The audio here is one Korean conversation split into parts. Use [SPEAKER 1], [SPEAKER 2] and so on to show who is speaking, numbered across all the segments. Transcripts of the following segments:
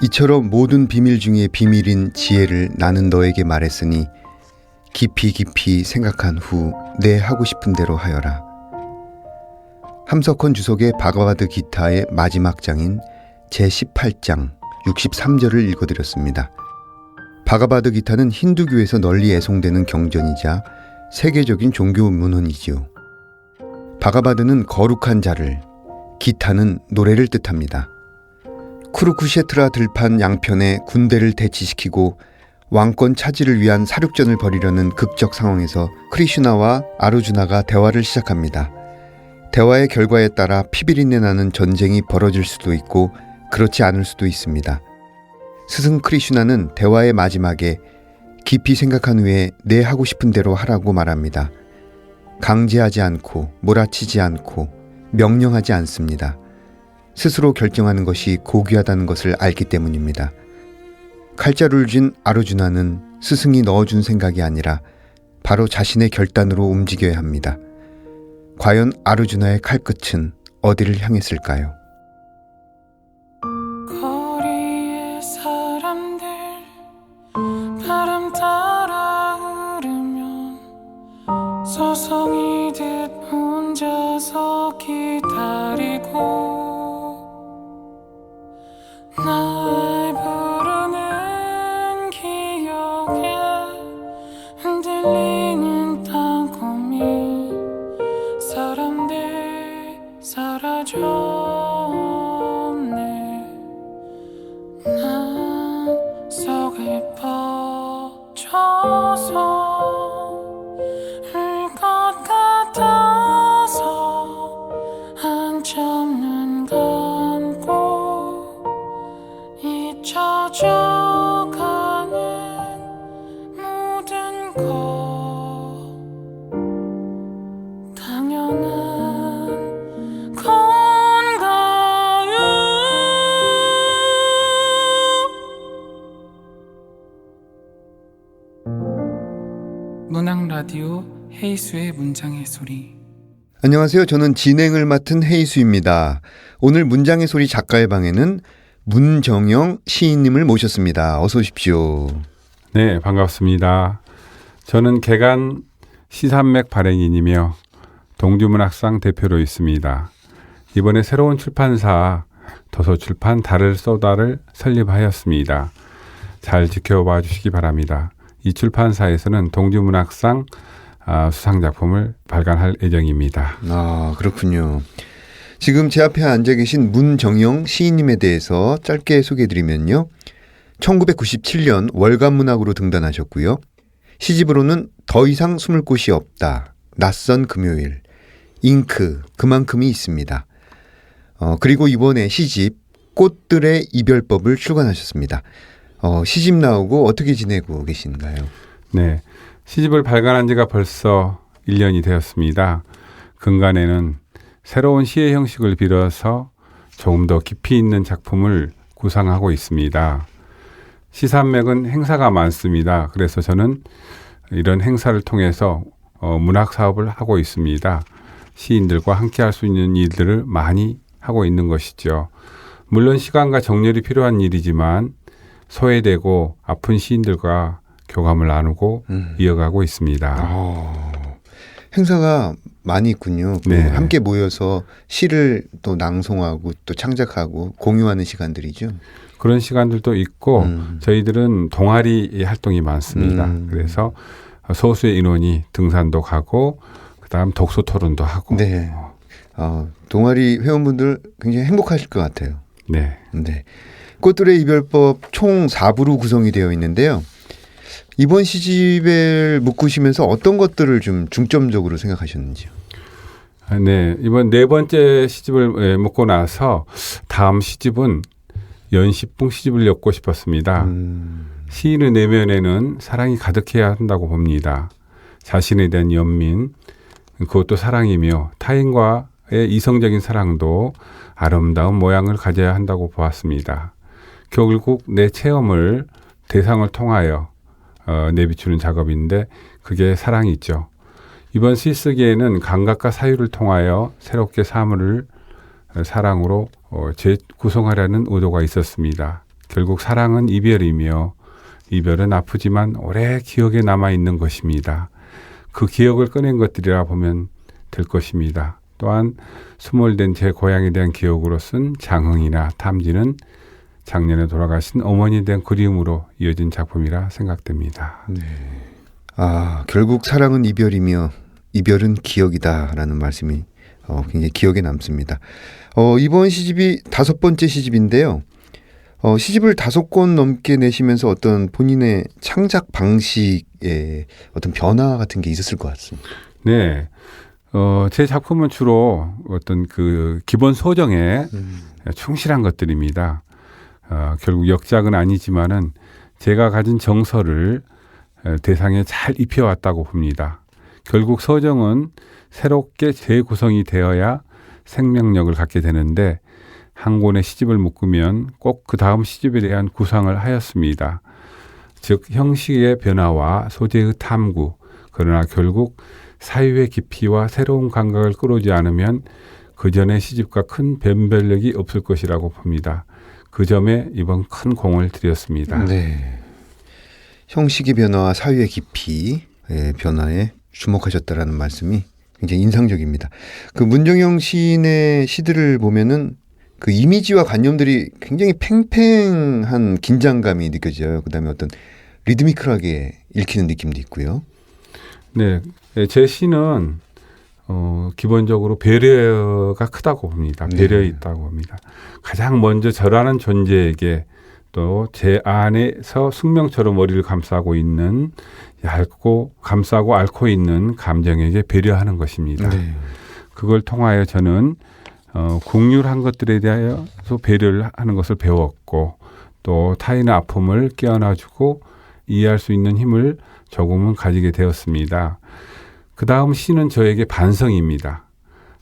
[SPEAKER 1] 이처럼 모든 비밀 중에 비밀인 지혜를 나는 너에게 말했으니 깊이 깊이 생각한 후 내 하고 싶은 대로 하여라. 함석헌 주석의 바가바드 기타의 마지막 장인 제18장 63절을 읽어드렸습니다. 바가바드 기타는 힌두교에서 널리 애송되는 경전이자 세계적인 종교 문헌이지요. 바가바드는 거룩한 자를, 기타는 노래를 뜻합니다. 쿠루쿠셰트라 들판 양편에 군대를 대치시키고 왕권 차지를 위한 사륙전을 벌이려는 극적 상황에서 크리슈나와 아르주나가 대화를 시작합니다. 대화의 결과에 따라 피비린내 나는 전쟁이 벌어질 수도 있고 그렇지 않을 수도 있습니다. 스승 크리슈나는 대화의 마지막에 깊이 생각한 후에 내 하고 싶은 대로 하라고 말합니다. 강제하지 않고 몰아치지 않고 명령하지 않습니다. 스스로 결정하는 것이 고귀하다는 것을 알기 때문입니다. 칼자루를 쥔 아르주나는 스승이 넣어준 생각이 아니라 바로 자신의 결단으로 움직여야 합니다. 과연 아르주나의 칼끝은 어디를 향했을까요?
[SPEAKER 2] 거리의 사람들 바람 따라 흐르면 서성이듯 혼자서 기다리고 날 부르는 기억에 흔들리는 땅콩이 사람들 사라졌네. 난 속에 퍼져서 울 것 같아서 한참 눈 감고 잊혀져가는 모든 것 당연한 건가요? 문학 라디오 헤이수의 문장의 소리.
[SPEAKER 1] 안녕하세요. 저는 진행을 맡은 헤이수입니다. 오늘 문장의 소리 작가의 방에는 문정영 시인님을 모셨습니다. 어서 오십시오.
[SPEAKER 3] 네, 반갑습니다. 저는 개간 시산맥 발행인이며 동주문학상 대표로 있습니다. 이번에 새로운 출판사 도서출판 달을 쏘다를 설립하였습니다. 잘 지켜봐 주시기 바랍니다. 이 출판사에서는 동주문학상 수상작품을 발간할 예정입니다.
[SPEAKER 1] 아, 그렇군요. 지금 제 앞에 앉아 계신 문정영 시인님에 대해서 짧게 소개해드리면요. 1997년 월간문학으로 등단하셨고요. 시집으로는 더 이상 숨을 곳이 없다, 낯선 금요일, 잉크, 그만큼이 있습니다. 그리고 이번에 시집 꽃들의 이별법을 출간하셨습니다. 시집 나오고 어떻게 지내고 계신가요?
[SPEAKER 3] 네, 시집을 발간한 지가 벌써 1년이 되었습니다. 근간에는 새로운 시의 형식을 빌어서 조금 더 깊이 있는 작품을 구상하고 있습니다. 시산맥은 행사가 많습니다. 그래서 저는 이런 행사를 통해서 문학 사업을 하고 있습니다. 시인들과 함께 할 수 있는 일들을 많이 하고 있는 것이죠. 물론 시간과 정렬이 필요한 일이지만 소외되고 아픈 시인들과 교감을 나누고 이어가고 있습니다.
[SPEAKER 1] 행사가 많이 있군요.
[SPEAKER 3] 네.
[SPEAKER 1] 함께 모여서 시를 또 낭송하고 또 창작하고 공유하는 시간들이죠.
[SPEAKER 3] 그런 시간들도 있고 저희들은 동아리 활동이 많습니다. 그래서 소수의 인원이 등산도 가고 그다음 독서 토론도 하고.
[SPEAKER 1] 네. 동아리 회원분들 굉장히 행복하실 것 같아요.
[SPEAKER 3] 네.
[SPEAKER 1] 네. 꽃들의 이별법 총 4부로 구성이 되어 있는데요. 이번 시집을 묶으시면서 어떤 것들을 좀 중점적으로 생각하셨는지요?
[SPEAKER 3] 네. 이번 네 번째 시집을 묶고 나서 다음 시집은 연시풍 시집을 엮고 싶었습니다. 시인의 내면에는 사랑이 가득해야 한다고 봅니다. 자신에 대한 연민, 그것도 사랑이며 타인과의 이성적인 사랑도 아름다운 모양을 가져야 한다고 보았습니다. 결국 내 체험을 대상을 통하여 내비추는 작업인데 그게 사랑이죠. 이번 시 쓰기에는 감각과 사유를 통하여 새롭게 사물을 사랑으로 재구성하려는 의도가 있었습니다. 결국 사랑은 이별이며 이별은 아프지만 오래 기억에 남아있는 것입니다. 그 기억을 꺼낸 것들이라 보면 될 것입니다. 또한 수몰된 제 고향에 대한 기억으로 쓴 장흥이나 탐지는 작년에 돌아가신 어머니에 대한 그리움으로 이어진 작품이라 생각됩니다.
[SPEAKER 1] 결국 사랑은 이별이며 이별은 기억이다라는 말씀이 굉장히 기억에 남습니다. 이번 시집이 5번째 시집인데요. 시집을 5권 넘게 내시면서 어떤 본인의 창작 방식에 어떤 변화 같은 게 있었을 것 같습니다.
[SPEAKER 3] 네. 제 작품은 주로 어떤 그 기본 소정에 충실한 것들입니다. 결국 역작은 아니지만은 제가 가진 정서를 대상에 잘 입혀왔다고 봅니다. 결국 소정은 새롭게 재구성이 되어야 생명력을 갖게 되는데 한 권의 시집을 묶으면 꼭 그 다음 시집에 대한 구상을 하였습니다. 즉 형식의 변화와 소재의 탐구, 그러나 결국 사유의 깊이와 새로운 감각을 끌어오지 않으면 그 전의 시집과 큰 변별력이 없을 것이라고 봅니다. 그 점에 이번 큰 공을 들였습니다.
[SPEAKER 1] 네. 형식의 변화와 사유의 깊이의 변화에 주목하셨다라는 말씀이 굉장히 인상적입니다. 그 문정영 시인의 시들을 보면은 그 이미지와 관념들이 굉장히 팽팽한 긴장감이 느껴져요. 그다음에 어떤 리드미컬하게 읽히는 느낌도 있고요.
[SPEAKER 3] 네, 제 시는 기본적으로 배려가 크다고 봅니다. 배려에 있다고 봅니다. 가장 먼저 저라는 존재에게 또 제 안에서 숙명처럼 머리를 감싸고 있는 감싸고 앓고 있는 감정에게 배려하는 것입니다.
[SPEAKER 1] 네.
[SPEAKER 3] 그걸 통하여 저는 국률한 것들에 대해서 배려를 하는 것을 배웠고 또 타인의 아픔을 깨어나주고 이해할 수 있는 힘을 조금은 가지게 되었습니다. 그 다음 시는 저에게 반성입니다.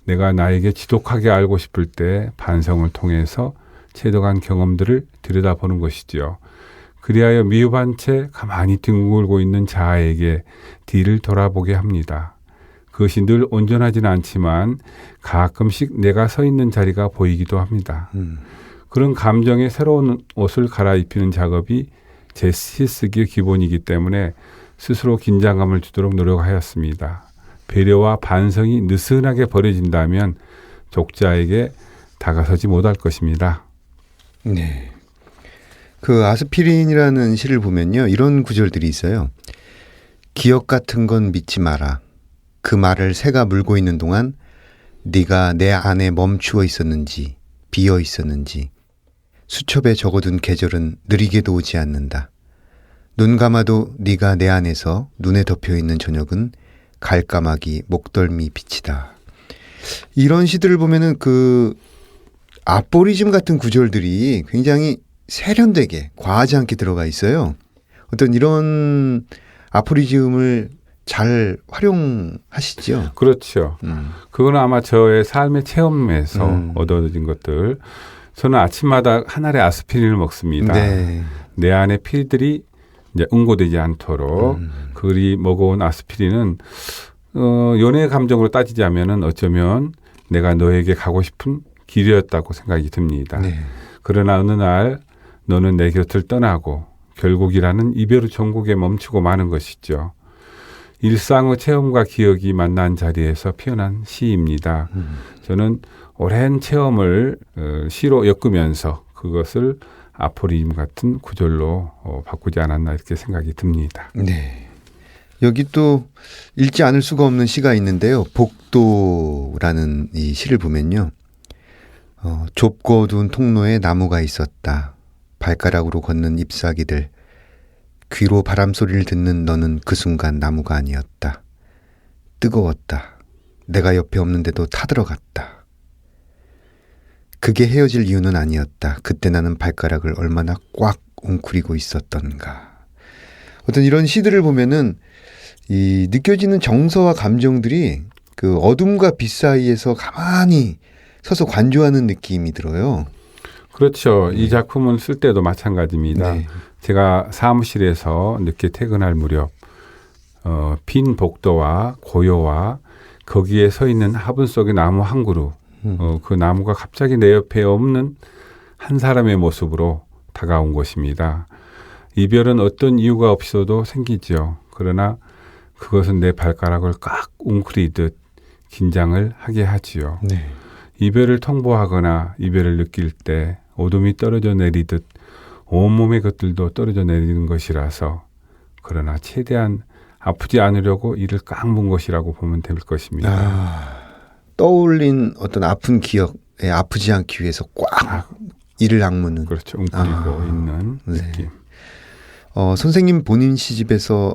[SPEAKER 3] 내가 나에게 지독하게 알고 싶을 때 반성을 통해서 채도간 경험들을 들여다보는 것이지요. 그리하여 미흡한 채 가만히 뒹굴고 있는 자아에게 뒤를 돌아보게 합니다. 그것이 늘 온전하지는 않지만 가끔씩 내가 서 있는 자리가 보이기도 합니다. 그런 감정에 새로운 옷을 갈아입히는 작업이 제 시쓰기의 기본이기 때문에 스스로 긴장감을 주도록 노력하였습니다. 배려와 반성이 느슨하게 버려진다면 독자에게 다가서지 못할 것입니다.
[SPEAKER 1] 네. 그 아스피린이라는 시를 보면요. 이런 구절들이 있어요. 기억 같은 건 믿지 마라. 그 말을 새가 물고 있는 동안 네가 내 안에 멈추어 있었는지 비어 있었는지 수첩에 적어둔 계절은 느리게도 오지 않는다. 눈 감아도 네가 내 안에서 눈에 덮여있는 저녁은 갈까마귀 목덜미 빛이다. 이런 시들을 보면은 그 아포리즘 같은 구절들이 굉장히 세련되게 과하지 않게 들어가 있어요. 어떤 이런 아포리즘을 잘 활용하시죠?
[SPEAKER 3] 그렇죠. 그건 아마 저의 삶의 체험에서 얻어진 것들. 저는 아침마다 한 알의 아스피린을 먹습니다.
[SPEAKER 1] 네.
[SPEAKER 3] 내 안의 피들이 이제 응고되지 않도록 그리 먹어온 아스피린은 연애의 감정으로 따지자면은 어쩌면 내가 너에게 가고 싶은 길이었다고 생각이 듭니다.
[SPEAKER 1] 네.
[SPEAKER 3] 그러나 어느 날 너는 내 곁을 떠나고 결국이라는 이별의 종국에 멈추고 마는 것이죠. 일상의 체험과 기억이 만난 자리에서 피어난 시입니다. 저는 오랜 체험을 시로 엮으면서 그것을 아포리즘 같은 구절로 바꾸지 않았나 이렇게 생각이 듭니다.
[SPEAKER 1] 네. 여기 또 읽지 않을 수가 없는 시가 있는데요. 복도라는 이 시를 보면요. 좁고 어두운 통로에 나무가 있었다. 발가락으로 걷는 잎사귀들. 귀로 바람소리를 듣는 너는 그 순간 나무가 아니었다. 뜨거웠다. 내가 옆에 없는데도 타들어갔다. 그게 헤어질 이유는 아니었다. 그때 나는 발가락을 얼마나 꽉 웅크리고 있었던가. 어떤 이런 시들을 보면은 이 느껴지는 정서와 감정들이 그 어둠과 빛 사이에서 가만히 서서 관조하는 느낌이 들어요.
[SPEAKER 3] 그렇죠. 이 작품을 쓸 때도 마찬가지입니다.
[SPEAKER 1] 네.
[SPEAKER 3] 제가 사무실에서 늦게 퇴근할 무렵 빈 복도와 고요와 거기에 서 있는 화분 속의 나무 한 그루 그 나무가 갑자기 내 옆에 없는 한 사람의 모습으로 다가온 것입니다. 이별은 어떤 이유가 없어도 생기죠. 그러나 그것은 내 발가락을 꽉 웅크리듯 긴장을 하게 하지요.
[SPEAKER 1] 네.
[SPEAKER 3] 이별을 통보하거나 이별을 느낄 때 어둠이 떨어져 내리듯 온몸의 것들도 떨어져 내리는 것이라서 그러나 최대한 아프지 않으려고 이를 꽉 문 것이라고 보면 될 것입니다.
[SPEAKER 1] 떠올린 어떤 아픈 기억에 아프지 않기 위해서 꽉 이를 악무는.
[SPEAKER 3] 그렇죠. 웅크리고 있는
[SPEAKER 1] 네.
[SPEAKER 3] 느낌.
[SPEAKER 1] 선생님 본인 시집에서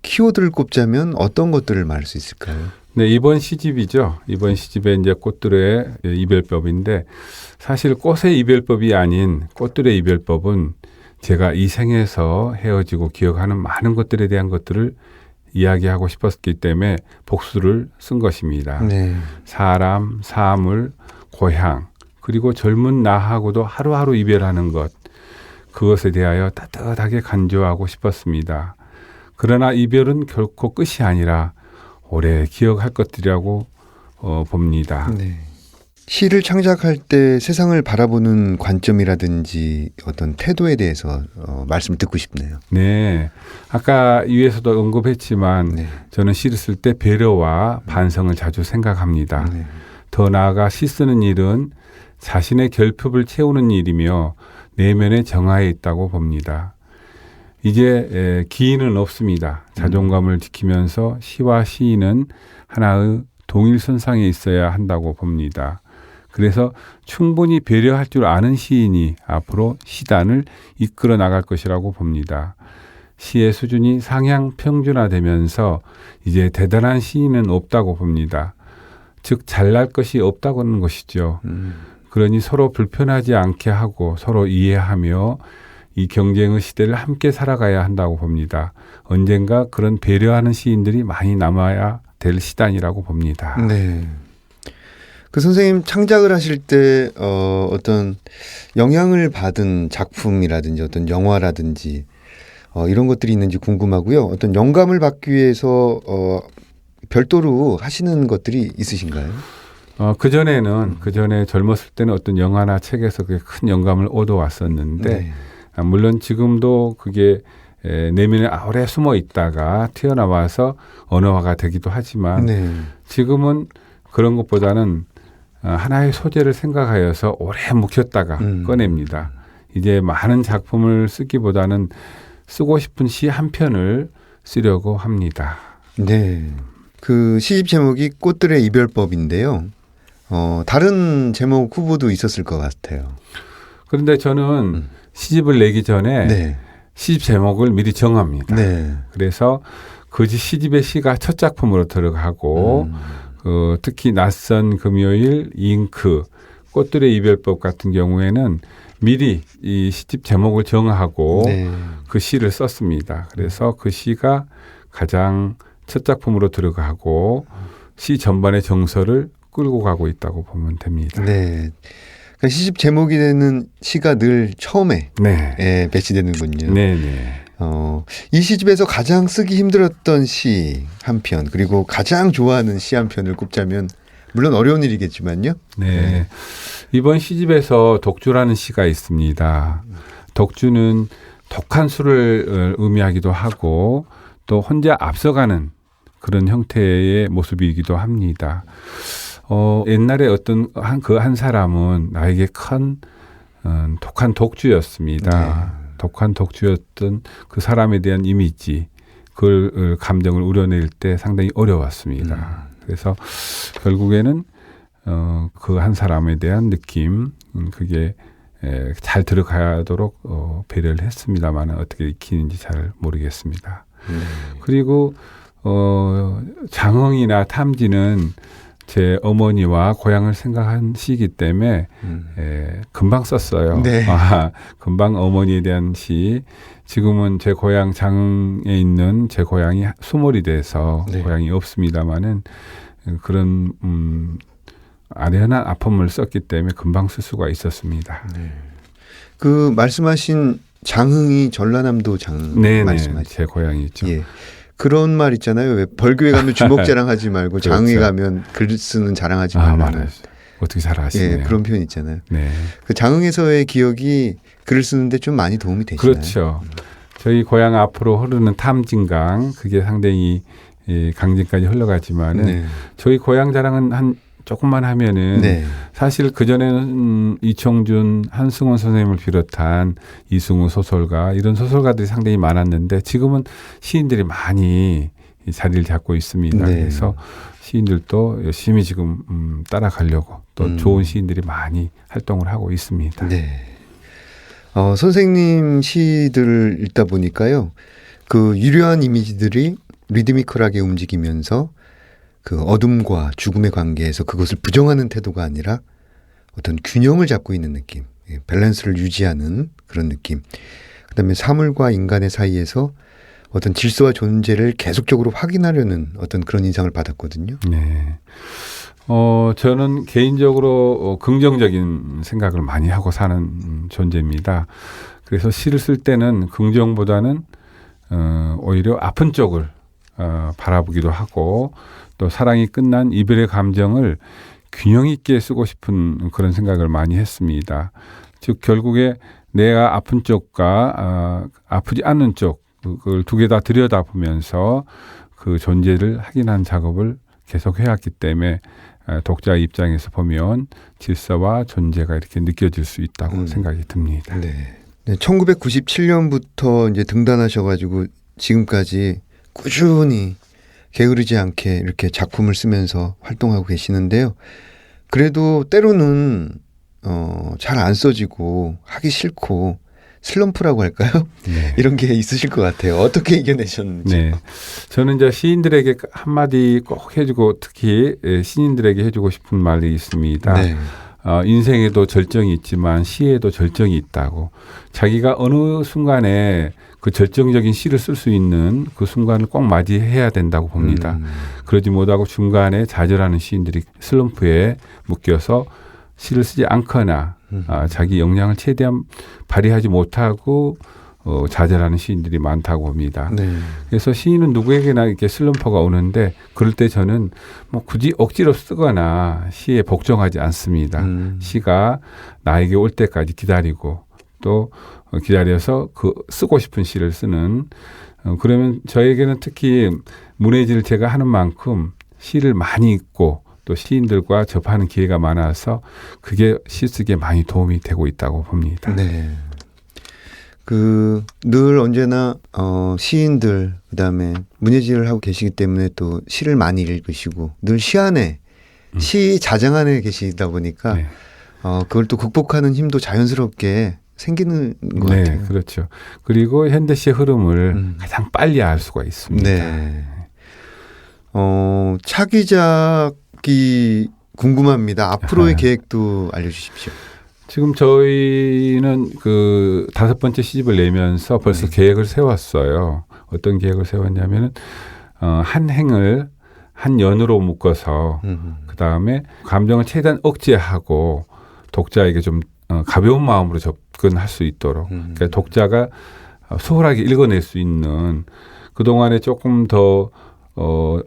[SPEAKER 1] 키워드를 꼽자면 어떤 것들을 말할 수 있을까요?
[SPEAKER 3] 네, 이번 시집이죠. 이번 시집에 이제 꽃들의 이별법인데 사실 꽃의 이별법이 아닌 꽃들의 이별법은 제가 이 생에서 헤어지고 기억하는 많은 것들에 대한 것들을 이야기하고 싶었기 때문에 복수를 쓴 것입니다.
[SPEAKER 1] 네.
[SPEAKER 3] 사람, 사물, 고향, 그리고 젊은 나하고도 하루하루 이별하는 것, 그것에 대하여 따뜻하게 간주하고 싶었습니다. 그러나 이별은 결코 끝이 아니라 오래 기억할 것들이라고 봅니다.
[SPEAKER 1] 네. 시를 창작할 때 세상을 바라보는 관점이라든지 어떤 태도에 대해서 말씀을 듣고 싶네요.
[SPEAKER 3] 네. 아까 위에서도 언급했지만
[SPEAKER 1] 네.
[SPEAKER 3] 저는 시를 쓸 때 배려와 반성을 자주 생각합니다.
[SPEAKER 1] 네.
[SPEAKER 3] 더 나아가 시 쓰는 일은 자신의 결핍을 채우는 일이며 내면에 정화해 있다고 봅니다. 이제 기인은 없습니다. 자존감을 지키면서 시와 시인은 하나의 동일선상에 있어야 한다고 봅니다. 그래서 충분히 배려할 줄 아는 시인이 앞으로 시단을 이끌어 나갈 것이라고 봅니다. 시의 수준이 상향 평준화되면서 이제 대단한 시인은 없다고 봅니다. 즉 잘날 것이 없다고는 것이죠. 그러니 서로 불편하지 않게 하고 서로 이해하며 이 경쟁의 시대를 함께 살아가야 한다고 봅니다. 언젠가 그런 배려하는 시인들이 많이 남아야 될 시단이라고 봅니다.
[SPEAKER 1] 네. 그 선생님 창작을 하실 때 어떤 영향을 받은 작품이라든지 어떤 영화라든지 이런 것들이 있는지 궁금하고요. 어떤 영감을 받기 위해서 별도로 하시는 것들이 있으신가요?
[SPEAKER 3] 그 전에 젊었을 때는 어떤 영화나 책에서 그게 큰 영감을 얻어왔었는데
[SPEAKER 1] 네.
[SPEAKER 3] 물론 지금도 그게 내면에 오래 숨어 있다가 튀어나와서 언어화가 되기도 하지만
[SPEAKER 1] 네.
[SPEAKER 3] 지금은 그런 것보다는 하나의 소재를 생각하여서 오래 묵혔다가 꺼냅니다. 이제 많은 작품을 쓰기보다는 쓰고 싶은 시 한 편을 쓰려고 합니다.
[SPEAKER 1] 네. 그 시집 제목이 꽃들의 이별법인데요. 다른 제목 후보도 있었을 것 같아요.
[SPEAKER 3] 그런데 저는 시집을 내기 전에
[SPEAKER 1] 네.
[SPEAKER 3] 시집 제목을 미리 정합니다.
[SPEAKER 1] 네.
[SPEAKER 3] 그래서 그 시집의 시가 첫 작품으로 들어가고 특히 낯선 금요일, 잉크, 꽃들의 이별법 같은 경우에는 미리 이 시집 제목을 정하고
[SPEAKER 1] 네.
[SPEAKER 3] 그 시를 썼습니다. 그래서 그 시가 가장 첫 작품으로 들어가고 시 전반의 정서를 끌고 가고 있다고 보면 됩니다.
[SPEAKER 1] 네. 그러니까 시집 제목이 되는 시가 늘 처음에
[SPEAKER 3] 네.
[SPEAKER 1] 배치되는군요.
[SPEAKER 3] 네네.
[SPEAKER 1] 이 시집에서 가장 쓰기 힘들었던 시 한 편, 그리고 가장 좋아하는 시 한 편을 꼽자면 물론 어려운 일이겠지만요.
[SPEAKER 3] 네. 이번 시집에서 독주라는 시가 있습니다. 독주는 독한 수를 의미하기도 하고 또 혼자 앞서가는 그런 형태의 모습이기도 합니다. 옛날에 어떤 한 사람은 나에게 큰 독한 독주였습니다.
[SPEAKER 1] 네.
[SPEAKER 3] 독한 독주였던 그 사람에 대한 이미지, 그 감정을 우려낼 때 상당히 어려웠습니다. 그래서 결국에는 그 한 사람에 대한 느낌, 그게 잘 들어가도록 배려를 했습니다만 어떻게 익히는지 잘 모르겠습니다. 그리고 장흥이나 탐지는 제 어머니와 고향을 생각한 시이기 때문에 금방 썼어요.
[SPEAKER 1] 네.
[SPEAKER 3] 금방 어머니에 대한 시. 지금은 제 고향 장흥에 있는 제 고향이 수몰이 돼서
[SPEAKER 1] 네.
[SPEAKER 3] 고향이 없습니다마는 그런 아련한 아픔을 썼기 때문에 금방 쓸 수가 있었습니다.
[SPEAKER 1] 네. 그 말씀하신 장흥이 전라남도 장흥
[SPEAKER 3] 네,
[SPEAKER 1] 말씀하시죠?
[SPEAKER 3] 제 고향이죠.
[SPEAKER 1] 예. 그런 말 있잖아요. 왜 벌교에 가면 주먹 자랑하지 말고
[SPEAKER 3] 그렇죠.
[SPEAKER 1] 장흥에 가면 글 쓰는 자랑하지 말라는.
[SPEAKER 3] 맞아요. 어떻게 잘 아시네요.
[SPEAKER 1] 예, 그런 표현 있잖아요.
[SPEAKER 3] 네.
[SPEAKER 1] 그 장흥에서의 기억이 글을 쓰는데 좀 많이 도움이 되시나요?
[SPEAKER 3] 그렇죠. 저희 고향 앞으로 흐르는 탐진강 그게 상당히 강진까지 흘러가지만은
[SPEAKER 1] 네.
[SPEAKER 3] 저희 고향 자랑은 한 조금만 하면은
[SPEAKER 1] 네.
[SPEAKER 3] 사실 그전에는 이청준, 한승원 선생님을 비롯한 이승우 소설가 이런 소설가들이 상당히 많았는데 지금은 시인들이 많이 자리를 잡고 있습니다.
[SPEAKER 1] 네.
[SPEAKER 3] 그래서 시인들도 열심히 지금 따라가려고 또 좋은 시인들이 많이 활동을 하고 있습니다.
[SPEAKER 1] 네. 선생님 시들을 읽다 보니까요. 그 유려한 이미지들이 리드미컬하게 움직이면서 그 어둠과 죽음의 관계에서 그것을 부정하는 태도가 아니라 어떤 균형을 잡고 있는 느낌, 밸런스를 유지하는 그런 느낌. 그다음에 사물과 인간의 사이에서 어떤 질서와 존재를 계속적으로 확인하려는 어떤 그런 인상을 받았거든요.
[SPEAKER 3] 네. 저는 개인적으로 긍정적인 생각을 많이 하고 사는 존재입니다. 그래서 시를 쓸 때는 긍정보다는 오히려 아픈 쪽을 바라보기도 하고 또 사랑이 끝난 이별의 감정을 균형 있게 쓰고 싶은 그런 생각을 많이 했습니다. 즉 결국에 내가 아픈 쪽과 아프지 않는 쪽 그걸 두 개 다 들여다보면서 그 존재를 확인하는 작업을 계속 해왔기 때문에 독자 입장에서 보면 질서와 존재가 이렇게 느껴질 수 있다고 생각이 듭니다.
[SPEAKER 1] 네. 1997년부터 이제 등단하셔가지고 지금까지 꾸준히 게으르지 않게 이렇게 작품을 쓰면서 활동하고 계시는데요. 그래도 때로는 잘 안 써지고 하기 싫고 슬럼프라고 할까요?
[SPEAKER 3] 네.
[SPEAKER 1] 이런 게 있으실 것 같아요. 어떻게 이겨내셨는지.
[SPEAKER 3] 네. 저는 이제 시인들에게 한마디 꼭 해주고 특히 시인들에게 해주고 싶은 말이 있습니다.
[SPEAKER 1] 네.
[SPEAKER 3] 인생에도 절정이 있지만 시에도 절정이 있다고. 자기가 어느 순간에 그 절정적인 시를 쓸 수 있는 그 순간을 꼭 맞이해야 된다고 봅니다. 그러지 못하고 중간에 좌절하는 시인들이 슬럼프에 묶여서 시를 쓰지 않거나 자기 역량을 최대한 발휘하지 못하고 좌절하는 시인들이 많다고 봅니다.
[SPEAKER 1] 네.
[SPEAKER 3] 그래서 시인은 누구에게나 이렇게 슬럼프가 오는데 그럴 때 저는 뭐 굳이 억지로 쓰거나 시에 복종하지 않습니다. 시가 나에게 올 때까지 기다리고 또 기다려서 그 쓰고 싶은 시를 쓰는 그러면 저에게는 특히 문해지를 제가 하는 만큼 시를 많이 읽고 또 시인들과 접하는 기회가 많아서 그게 시 쓰기에 많이 도움이 되고 있다고 봅니다.
[SPEAKER 1] 네. 그 늘 언제나 시인들 그다음에 문예지를 하고 계시기 때문에 또 시를 많이 읽으시고 늘 시 안에 시 자장 안에 계시다 보니까
[SPEAKER 3] 네.
[SPEAKER 1] 그걸 또 극복하는 힘도 자연스럽게 생기는 것
[SPEAKER 3] 네,
[SPEAKER 1] 같아요.
[SPEAKER 3] 그렇죠. 그리고 현대 시의 흐름을 가장 빨리 알 수가 있습니다.
[SPEAKER 1] 네. 차기작이 궁금합니다. 앞으로의 계획도 알려주십시오.
[SPEAKER 3] 지금 저희는 그 5번째 시집을 내면서 벌써 계획을 세웠어요. 어떤 계획을 세웠냐면은 한 행을 한 연으로 묶어서 그 다음에 감정을 최대한 억제하고 독자에게 좀 가벼운 마음으로 접근할 수 있도록 그러니까 독자가 수월하게 읽어낼 수 있는 그동안에 조금 더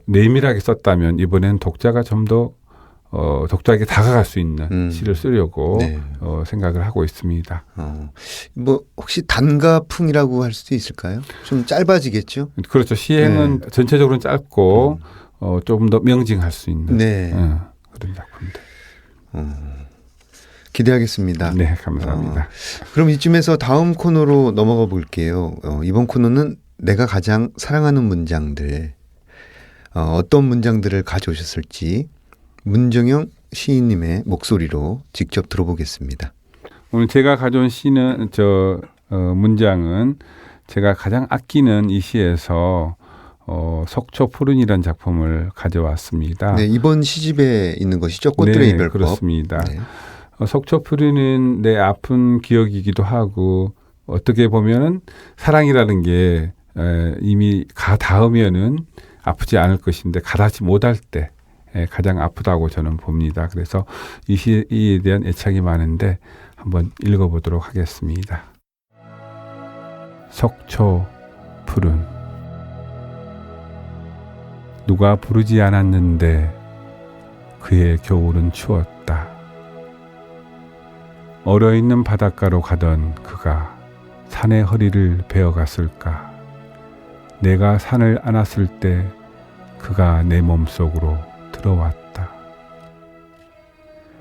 [SPEAKER 3] 내밀하게 썼다면 이번에는 독자가 좀 더 독자에게 다가갈 수 있는 시를 쓰려고
[SPEAKER 1] 네.
[SPEAKER 3] 생각을 하고 있습니다.
[SPEAKER 1] 뭐 혹시 단가풍이라고 할 수도 있을까요? 좀 짧아지겠죠?
[SPEAKER 3] 그렇죠. 시행은 전체적으로는 짧고 조금 더 명징할 수 있는
[SPEAKER 1] 네.
[SPEAKER 3] 그런 작품들.
[SPEAKER 1] 기대하겠습니다.
[SPEAKER 3] 네, 감사합니다.
[SPEAKER 1] 그럼 이쯤에서 다음 코너로 넘어가 볼게요. 이번 코너는 내가 가장 사랑하는 문장들. 어떤 문장들을 가져오셨을지 문정영 시인님의 목소리로 직접 들어보겠습니다.
[SPEAKER 3] 오늘 제가 가져온 시는 문장은 제가 가장 아끼는 이 시에서 속초 푸른이라는 작품을 가져왔습니다.
[SPEAKER 1] 네, 이번 시집에 있는 것이죠. 꽃들의
[SPEAKER 3] 네,
[SPEAKER 1] 이별법.
[SPEAKER 3] 그렇습니다.
[SPEAKER 1] 네.
[SPEAKER 3] 속초 푸른은 내 아픈 기억이기도 하고 어떻게 보면은 사랑이라는 게 이미 가 닿으면은 아프지 않을 것인데 가닿지 못할 때 가장 아프다고 저는 봅니다. 그래서 이 시에 대한 애착이 많은데 한번 읽어보도록 하겠습니다. 속초 푸른 누가 부르지 않았는데 그의 겨울은 추웠다. 얼어있는 바닷가로 가던 그가 산의 허리를 베어갔을까? 내가 산을 안았을 때 그가 내 몸속으로 들어왔다.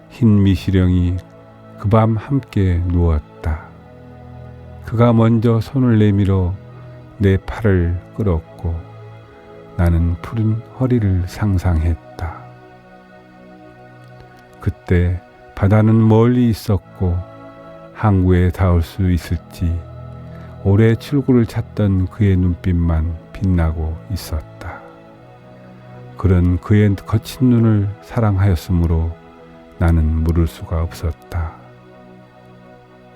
[SPEAKER 3] 흰 미시령이 그 밤 함께 누웠다. 그가 먼저 손을 내밀어 내 팔을 끌었고 나는 푸른 허리를 상상했다. 그때 바다는 멀리 있었고 항구에 닿을 수 있을지 오래 출구를 찾던 그의 눈빛만 빛나고 있었다. 그런 그의 거친 눈을 사랑하였으므로 나는 물을 수가 없었다.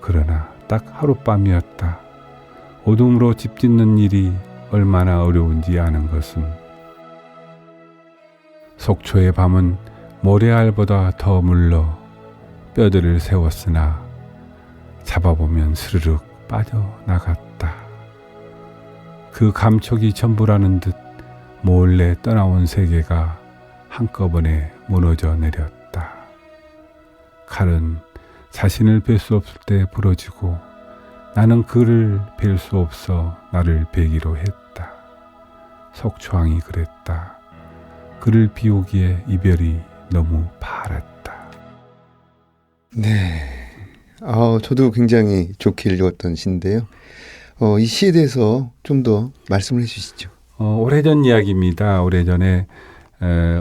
[SPEAKER 3] 그러나 딱 하룻밤이었다. 어둠으로 집 짓는 일이 얼마나 어려운지 아는 것은 속초의 밤은 모래알보다 더 물러 뼈들을 세웠으나 잡아보면 스르륵 빠져나갔다. 그 감촉이 전부라는 듯 몰래 떠나온 세계가 한꺼번에 무너져 내렸다. 칼은 자신을 뵐 수 없을 때 부러지고 나는 그를 뵐 수 없어 나를 베기로 했다. 속초항이 그랬다. 그를 비우기에 이별이 너무 바랐다.
[SPEAKER 1] 네. 저도 굉장히 좋게 읽었던 시인데요. 이 시에 대해서 좀 더 말씀을 해주시죠.
[SPEAKER 3] 오래전 이야기입니다. 오래전에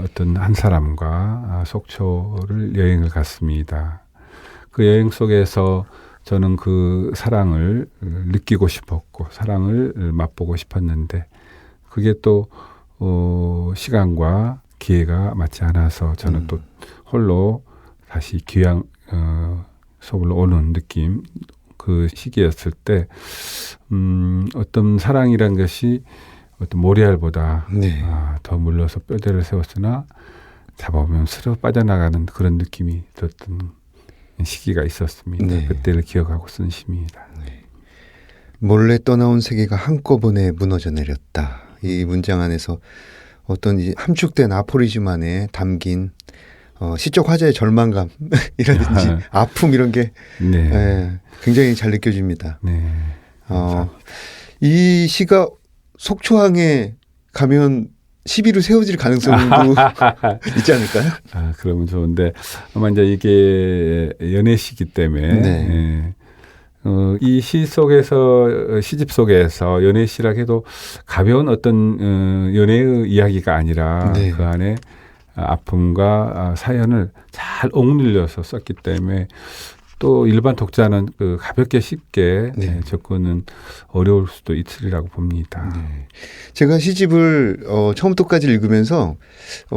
[SPEAKER 3] 어떤 한 사람과 속초를 여행을 갔습니다. 그 여행 속에서 저는 그 사랑을 느끼고 싶었고 사랑을 맛보고 싶었는데 그게 또 시간과 기회가 맞지 않아서 저는 또 홀로 다시 귀향 서울로 오는 느낌 그 시기였을 때 어떤 사랑이란 것이 어떤 모래알보다
[SPEAKER 1] 네.
[SPEAKER 3] 더 물러서 뼈대를 세웠으나 잡아보면 스르 빠져나가는 그런 느낌이 들었던 시기가 있었습니다.
[SPEAKER 1] 네.
[SPEAKER 3] 그때를 기억하고 쓴 시입니다.
[SPEAKER 1] 몰래 떠나온 세계가 한꺼번에 무너져 내렸다. 이 문장 안에서 어떤 이 함축된 아포리즘안에 담긴 시적 화자의 절망감이라든지 아픔 이런 게
[SPEAKER 3] 네.
[SPEAKER 1] 굉장히 잘 느껴집니다.
[SPEAKER 3] 네.
[SPEAKER 1] 이 시가 속초항에 가면 시비로 세워질 가능성도 있지 않을까요?
[SPEAKER 3] 그러면 좋은데 아마 이제 이게 연애시기 때문에
[SPEAKER 1] 네.
[SPEAKER 3] 이 시 속에서 시집 속에서 연애시라 해도 가벼운 어떤 연애의 이야기가 아니라
[SPEAKER 1] 네.
[SPEAKER 3] 그 안에 아픔과 사연을 잘 억눌려서 썼기 때문에 또 일반 독자는 그 가볍게 쉽게
[SPEAKER 1] 네.
[SPEAKER 3] 접근은 어려울 수도 있으리라고 봅니다.
[SPEAKER 1] 네. 제가 시집을 처음부터까지 읽으면서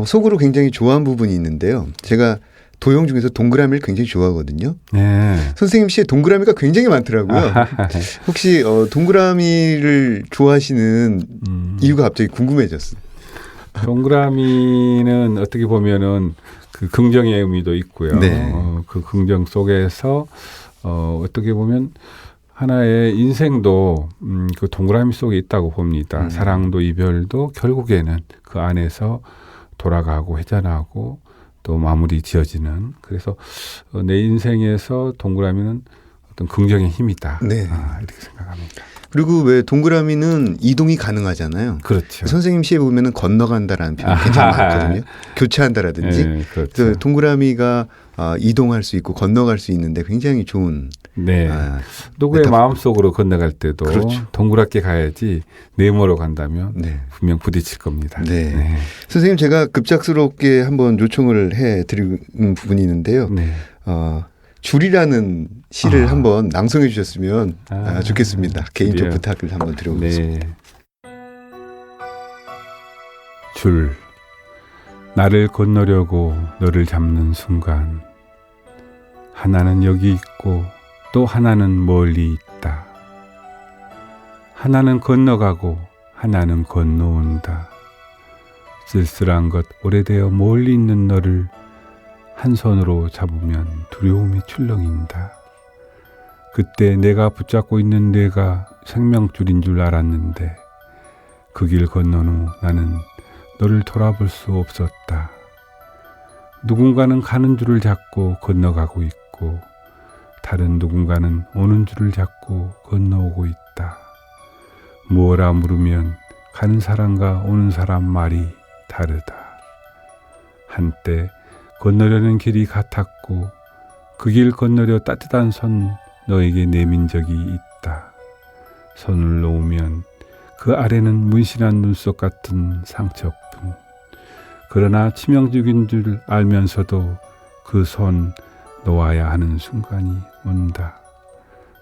[SPEAKER 1] 속으로 굉장히 좋아한 부분이 있는데요. 제가 도형 중에서 동그라미를 굉장히 좋아하거든요.
[SPEAKER 3] 네.
[SPEAKER 1] 선생님 시에 동그라미가 굉장히 많더라고요. 혹시 동그라미를 좋아하시는 이유가 갑자기 궁금해졌어요.
[SPEAKER 3] 동그라미는 어떻게 보면은 그 긍정의 의미도 있고요.
[SPEAKER 1] 네.
[SPEAKER 3] 그 긍정 속에서 어떻게 보면 하나의 인생도 그 동그라미 속에 있다고 봅니다. 사랑도 이별도 결국에는 그 안에서 돌아가고 회전하고 또 마무리 지어지는. 그래서 내 인생에서 동그라미는 어떤 긍정의 힘이다.
[SPEAKER 1] 네.
[SPEAKER 3] 이렇게 생각합니다.
[SPEAKER 1] 그리고 왜 동그라미는 이동이 가능하잖아요.
[SPEAKER 3] 그렇죠.
[SPEAKER 1] 선생님 시에 보면은 건너간다라는 표현 굉장히 많거든요. 교체한다라든지.
[SPEAKER 3] 네, 그렇죠.
[SPEAKER 1] 그 동그라미가 이동할 수 있고 건너갈 수 있는데 굉장히 좋은.
[SPEAKER 3] 네. 누구의
[SPEAKER 1] 메타포.
[SPEAKER 3] 마음속으로 건너갈 때도
[SPEAKER 1] 그렇죠.
[SPEAKER 3] 동그랗게 가야지 네모로 간다면
[SPEAKER 1] 네.
[SPEAKER 3] 분명 부딪힐 겁니다.
[SPEAKER 1] 네. 선생님 제가 급작스럽게 한번 요청을 해드린 부분이 있는데요.
[SPEAKER 3] 네.
[SPEAKER 1] 줄이라는 시를 한번 낭송해 주셨으면 좋겠습니다. 개인적
[SPEAKER 3] 줄이요.
[SPEAKER 1] 부탁을 한번 드려보겠습니다.
[SPEAKER 3] 네. 줄. 나를 건너려고 너를 잡는 순간 하나는 여기 있고 또 하나는 멀리 있다. 하나는 건너가고 하나는 건너온다. 쓸쓸한 것 오래되어 멀리 있는 너를 한 손으로 잡으면 두려움이 출렁인다. 그때 내가 붙잡고 있는 내가 생명줄인 줄 알았는데 그 길 건넌 후 나는 너를 돌아볼 수 없었다. 누군가는 가는 줄을 잡고 건너가고 있고 다른 누군가는 오는 줄을 잡고 건너오고 있다. 무엇라 물으면 가는 사람과 오는 사람 말이 다르다. 한때 건너려는 길이 같았고 그 길 건너려 따뜻한 손 너에게 내민 적이 있다. 손을 놓으면 그 아래는 문신한 눈썹 같은 상처뿐. 그러나 치명적인 줄 알면서도 그 손 놓아야 하는 순간이 온다.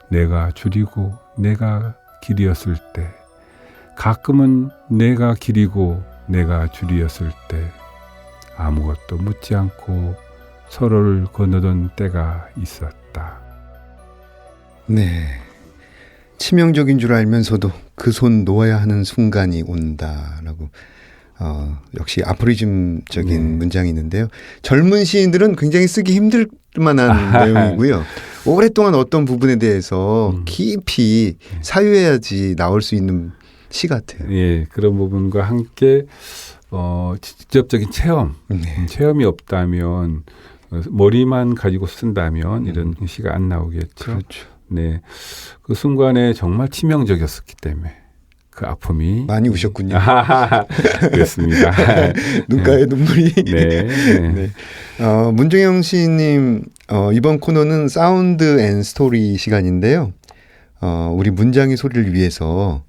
[SPEAKER 3] 내가 줄이고 내가 길이었을 때, 가끔은 내가 길이고 내가 줄이었을 때 아무것도 묻지 않고 서로를 건너던 때가 있었다.
[SPEAKER 1] 네. 치명적인 줄 알면서도 그 손 놓아야 하는 순간이 온다라고 역시 아포리즘적인 문장이 있는데요. 젊은 시인들은 굉장히 쓰기 힘들 만한 내용이고요. 오랫동안 어떤 부분에 대해서 깊이 사유해야지 나올 수 있는 시 같아요.
[SPEAKER 3] 예, 그런 부분과 함께 직접적인 체험,
[SPEAKER 1] 네.
[SPEAKER 3] 체험이 없다면 머리만 가지고 쓴다면 이런 시가 안 나오겠죠.
[SPEAKER 1] 그렇죠.
[SPEAKER 3] 네, 그 순간에 정말 치명적이었기 때문에 그 아픔이
[SPEAKER 1] 많이 우셨군요.
[SPEAKER 3] 그렇습니다.
[SPEAKER 1] 눈가에 눈물이.
[SPEAKER 3] 네.
[SPEAKER 1] 네. 문정영 시인님 이번 코너는 사운드 앤 스토리 시간인데요. 우리 문장의 소리를 위해서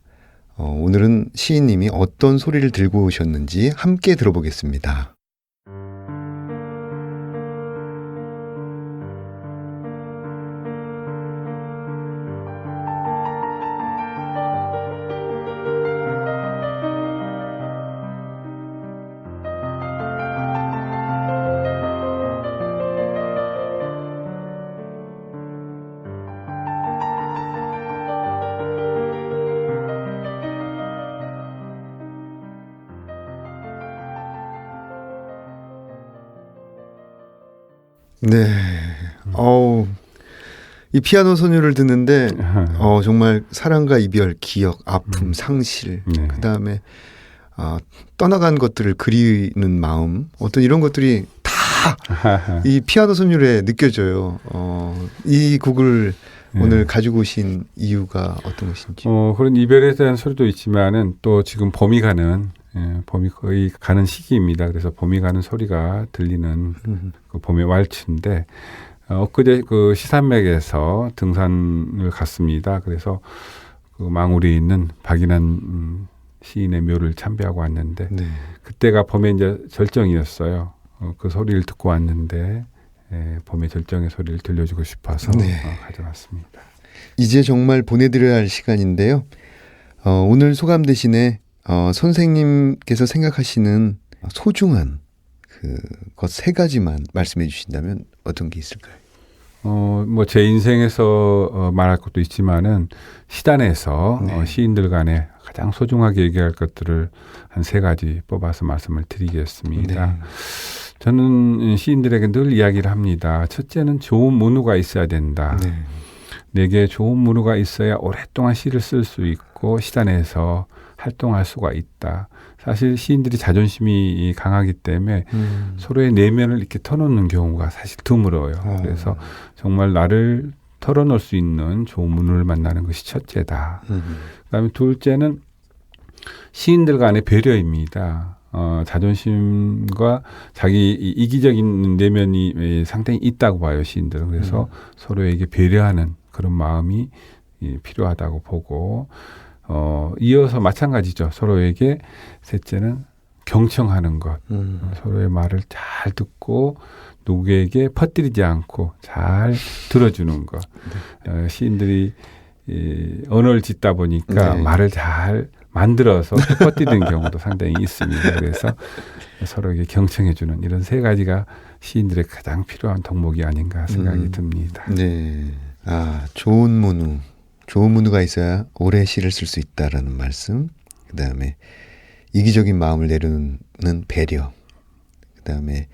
[SPEAKER 1] 오늘은 시인님이 어떤 소리를 들고 오셨는지 함께 들어보겠습니다. 네. 이 피아노 소녀를 듣는데 정말 사랑과 이별, 기억, 아픔, 상실,
[SPEAKER 3] 네.
[SPEAKER 1] 그다음에 떠나간 것들을 그리는 마음, 어떤 이런 것들이 다 이 피아노 선율에 느껴져요. 이 곡을 오늘 가지고 오신 이유가 어떤 것인지.
[SPEAKER 3] 그런 이별에 대한 소리도 있지만은 또 지금 봄이 가는 봄이 거의 가는 시기입니다. 그래서 봄이 가는 소리가 들리는 그 봄의 왈츠인데 엊그제 그 시산맥에서 등산을 갔습니다. 그래서 그 망우리에 있는 박인환 시인의 묘를 참배하고 왔는데
[SPEAKER 1] 네.
[SPEAKER 3] 그때가 봄의 이제 절정이었어요. 그 소리를 듣고 왔는데 봄의 절정의 소리를 들려주고 싶어서
[SPEAKER 1] 네.
[SPEAKER 3] 가져왔습니다.
[SPEAKER 1] 이제 정말 보내드려야 할 시간인데요. 오늘 소감 대신에 선생님께서 생각하시는 소중한 것 세 가지만 말씀해 주신다면 어떤 게 있을까요?
[SPEAKER 3] 뭐 제 인생에서 말할 것도 있지만은 시단에서
[SPEAKER 1] 네.
[SPEAKER 3] 시인들 간에 가장 소중하게 얘기할 것들을 한 세 가지 뽑아서 말씀을 드리겠습니다.
[SPEAKER 1] 네.
[SPEAKER 3] 저는 시인들에게 늘 이야기를 합니다. 첫째는 좋은 문우가 있어야 된다.
[SPEAKER 1] 네.
[SPEAKER 3] 내게 좋은 문우가 있어야 오랫동안 시를 쓸 수 있고 시단에서 활동할 수가 있다. 사실 시인들이 자존심이 강하기 때문에 서로의 내면을 이렇게 털어놓는 경우가 사실 드물어요. 그래서 정말 나를 털어놓을 수 있는 좋은 문우를 만나는 것이 첫째다. 그다음에 둘째는 시인들 간의 배려입니다. 자존심과 자기 이기적인 내면이 상당히 있다고 봐요, 시인들은. 그래서 서로에게 배려하는 그런 마음이 필요하다고 보고, 이어서 마찬가지죠. 서로에게 셋째는 경청하는 것. 서로의 말을 잘 듣고 누구에게 퍼뜨리지 않고 잘 들어주는 것. 시인들이 언어를 짓다 보니까
[SPEAKER 1] 네.
[SPEAKER 3] 말을 잘 만들어서 퍼뜨리는 경우도 상당히 있습니다. 그래서 서로에게 경청해주는 이런 세 가지가 시인들의 가장 필요한 덕목이 아닌가 생각이 듭니다.
[SPEAKER 1] 네. 좋은 문우. 좋은 문우가 있어야 오래 시를 쓸 수 있다라는 말씀. 그다음에 이기적인 마음을 내려놓는 배려. 그다음에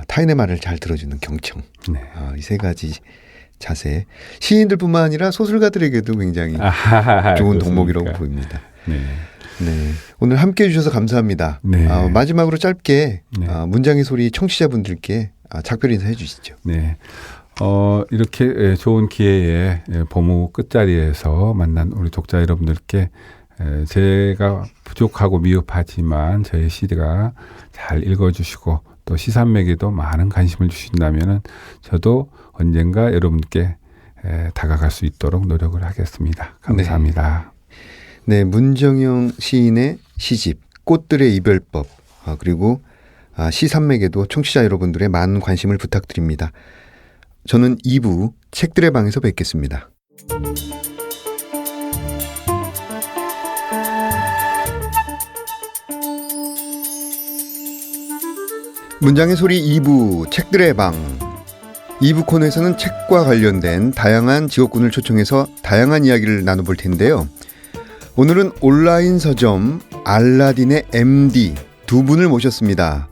[SPEAKER 1] 타인의 말을 잘 들어주는 경청.
[SPEAKER 3] 네.
[SPEAKER 1] 이 세 가지 자세. 시인들뿐만 아니라 소설가들에게도 굉장히 좋은
[SPEAKER 3] 그렇습니까?
[SPEAKER 1] 덕목이라고 보입니다.
[SPEAKER 3] 네.
[SPEAKER 1] 네. 오늘 함께해 주셔서 감사합니다.
[SPEAKER 3] 네.
[SPEAKER 1] 마지막으로 짧게
[SPEAKER 3] 네.
[SPEAKER 1] 문장의 소리 청취자분들께 작별 인사해 주시죠.
[SPEAKER 3] 네. 이렇게 좋은 기회에 보무 끝자리에서 만난 우리 독자 여러분들께 제가 부족하고 미흡하지만 저의 시가 잘 읽어주시고 또 시산맥에도 많은 관심을 주신다면 저도 언젠가 여러분께 다가갈 수 있도록 노력을 하겠습니다. 감사합니다.
[SPEAKER 1] 네, 문정영 시인의 시집 꽃들의 이별법 그리고 시산맥에도 청취자 여러분들의 많은 관심을 부탁드립니다. 저는 2부 책들의 방에서 뵙겠습니다. 문장의 소리 2부 책들의 방 2부 코너에서는 책과 관련된 다양한 직업군을 초청해서 다양한 이야기를 나눠볼 텐데요. 오늘은 온라인 서점 알라딘의 MD 두 분을 모셨습니다.